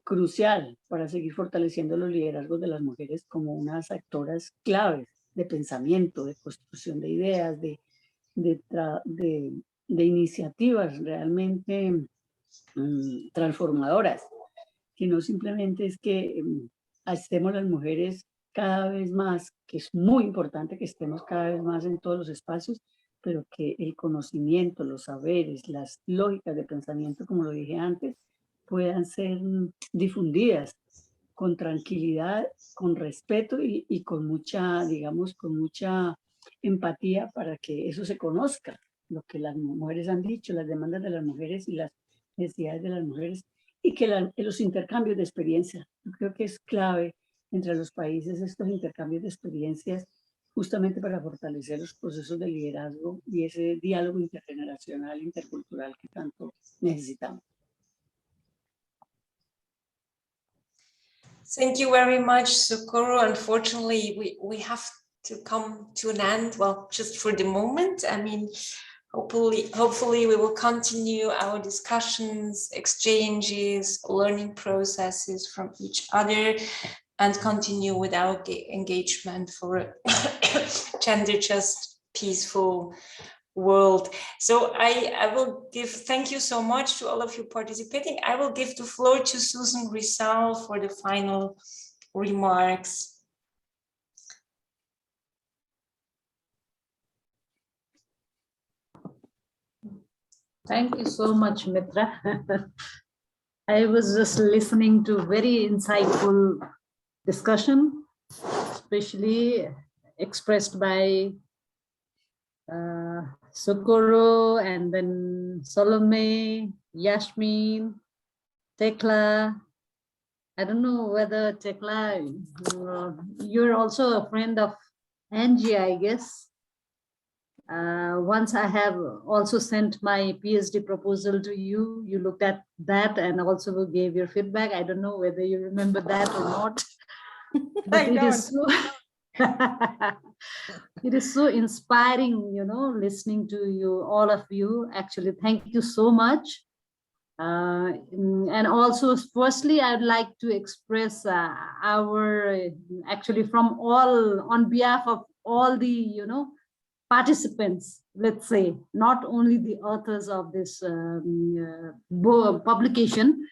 crucial para seguir fortaleciendo los liderazgos de las mujeres como unas actoras claves de pensamiento, de construcción de ideas, de iniciativas realmente transformadoras, que no simplemente es que estemos las mujeres cada vez más, que es muy importante que estemos cada vez más en todos los espacios, pero que el conocimiento, los saberes, las lógicas de pensamiento, como lo dije antes, puedan ser difundidas con tranquilidad, con respeto y con mucha, digamos, con mucha empatía para que eso se conozca, lo que las mujeres han dicho, las demandas de las mujeres y las necesidades de las mujeres, y que los intercambios de experiencia. Yo creo que es clave entre los países estos intercambios de experiencias justamente para fortalecer los procesos de liderazgo y ese diálogo intergeneracional, intercultural que tanto necesitamos. Thank you very much, Socorro. Unfortunately, we have to come to an end, well, just for the moment. I mean, hopefully we will continue our discussions, exchanges, learning processes from each other, and continue with our engagement for a gender just, peaceful world. So I will thank you so much to all of you participating. I will give the floor to Susan Rizal for the final remarks. Thank you so much, Mitra. I was just listening to very insightful discussion, especially expressed by Socorro, and then Salome, Yasmin, Tekla. I don't know whether Tekla, you're also a friend of Angie, I guess. Once I have also sent my PhD proposal to you, you looked at that and also gave your feedback. I don't know whether you remember that or not. But it is so it is so inspiring, you know, listening to you, all of you. Actually, thank you so much. And also, firstly, I'd like to express actually from all, on behalf of all the, you know, participants, let's say, not only the authors of this publication,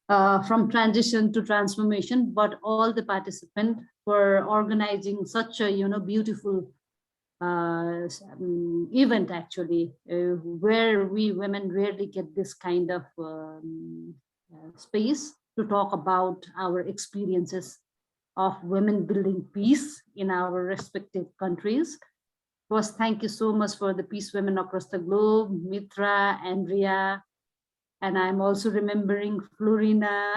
from transition to transformation, but all the participants for organizing such a, you know, beautiful event actually, where we women rarely get this kind of space to talk about our experiences of women building peace in our respective countries. First, thank you so much for the Peace Women Across the Globe, Mitra, Andrea, and I'm also remembering Florina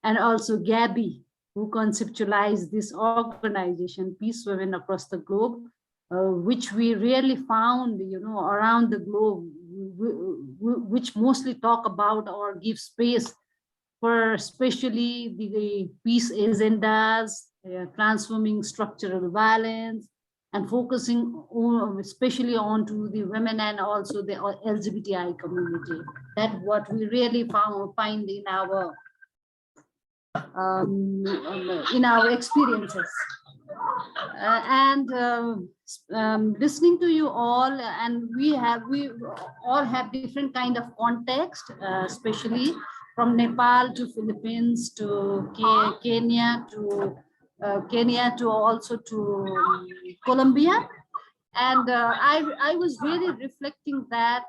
and also Gabby, who conceptualized this organization, Peace Women Across the Globe, which we really found, around the globe, which mostly talk about or give space for especially the peace agendas, transforming structural violence, and focusing especially onto the women and also the LGBTI community. That's what we really find in our experiences. Listening to you all, and we all have different kind of context, especially from Nepal to Philippines to Kenya to also to Colombia. And I was really reflecting that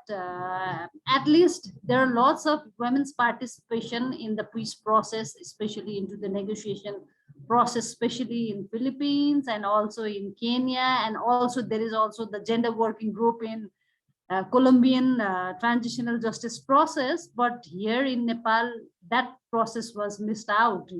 at least there are lots of women's participation in the peace process, especially into the negotiation process, especially in Philippines and also in Kenya. And also there is also the gender working group in Colombian transitional justice process. But here in Nepal, that process was missed out,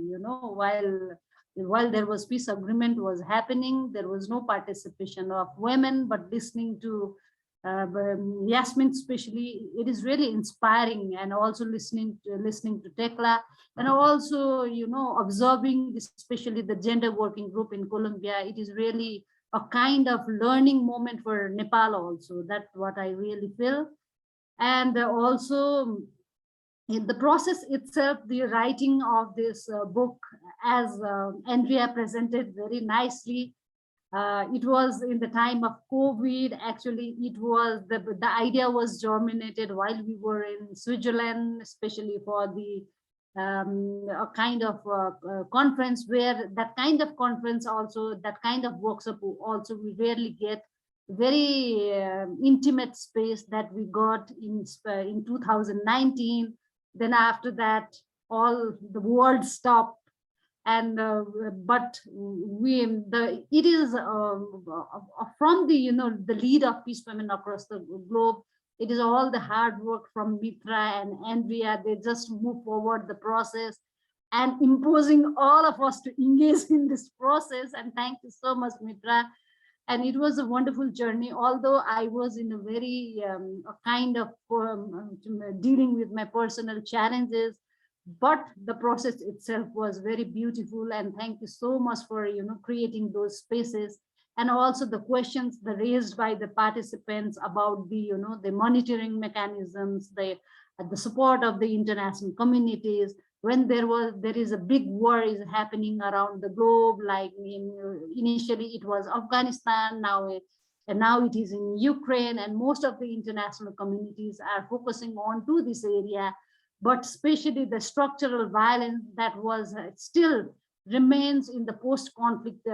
while there was peace agreement was happening, there was no participation of women. But listening to Yasmin especially, it is really inspiring, and also listening to Tekla, and also observing especially the gender working group in Colombia. It is really a kind of learning moment for Nepal also. That's what I really feel. And also in the process itself, the writing of this book, as Andrea presented very nicely, it was in the time of COVID. Actually, it was the idea was germinated while we were in Switzerland, especially for the a kind of conference, where that kind of conference also, that kind of workshop also, we rarely get very intimate space that we got in 2019. Then after that, all the world stopped. And but it is from the lead of Peace Women Across the Globe. It is all the hard work from Mitra and Andrea. They just move forward the process and imposing all of us to engage in this process. And thank you so much, Mitra. And it was a wonderful journey, although I was in a very a kind of dealing with my personal challenges. But the process itself was very beautiful. And thank you so much for creating those spaces, and also the questions raised by the participants about the the monitoring mechanisms, the support of the international communities when there is a big war is happening around the globe. Like initially it was Afghanistan, now it is in Ukraine, and most of the international communities are focusing on to this area. But especially the structural violence that was still remains in the post-conflict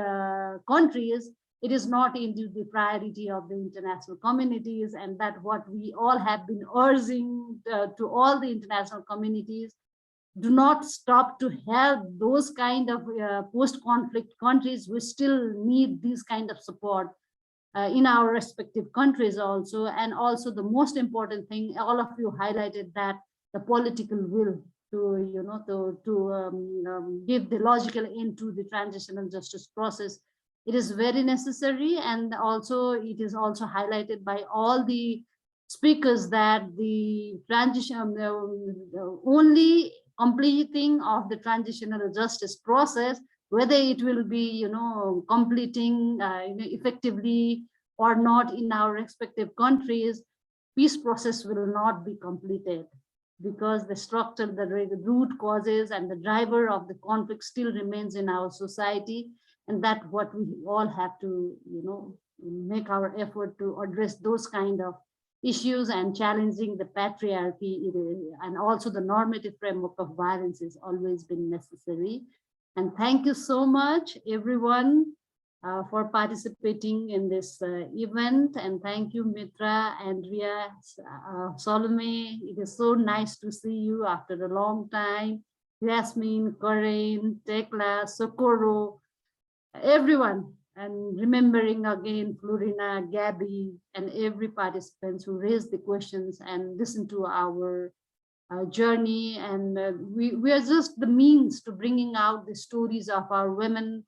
countries, it is not into the priority of the international communities. And that what we all have been urging to all the international communities: do not stop to help those kind of post-conflict countries. We still need this kind of support in our respective countries also. And also the most important thing, all of you highlighted that the political will to give the logical end to the transitional justice process. It is very necessary. And also it is also highlighted by all the speakers that the transition, only completing of the transitional justice process, whether it will be completing effectively or not in our respective countries, peace process will not be completed, because the structure, the root causes and the driver of the conflict still remains in our society. And that what we all have to make our effort to address those kind of issues, and challenging the patriarchy, and also the normative framework of violence has always been necessary. And thank you so much, everyone. for participating in this event. And thank you, Mitra, Andrea, Salome. It is so nice to see you after a long time. Yasmin, Corinne, Tekla, Socorro, everyone. And remembering again, Florina, Gabby, and every participant who raised the questions and listened to our journey. And we are just the means to bringing out the stories of our women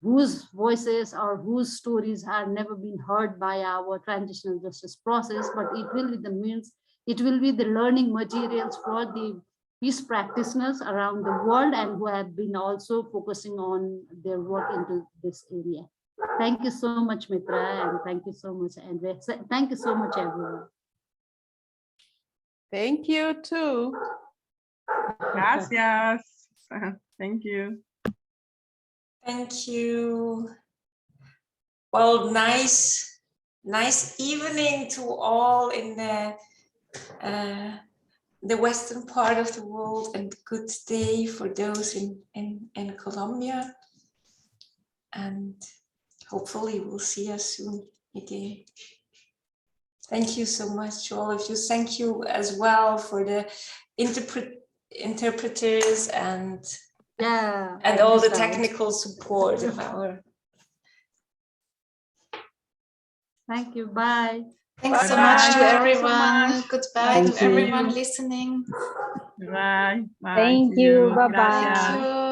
whose voices or whose stories have never been heard by our transitional justice process, but it will be the means, it will be the learning materials for the peace practitioners around the world and who have been also focusing on their work into this area. Thank you so much, Mitra, and thank you so much, Andrea. Thank you so much, everyone. Thank you too. Gracias. Thank you. Thank you. Well, nice evening to all in the western part of the world, and good day for those in Colombia. And hopefully we'll see us soon again. Thank you so much to all of you. Thank you as well for the interpreters and all the technical support of our. Thank you. Bye. Thanks so much to everyone. Goodbye to everyone listening. Bye. Bye. Thank you. Bye-bye. Thank you.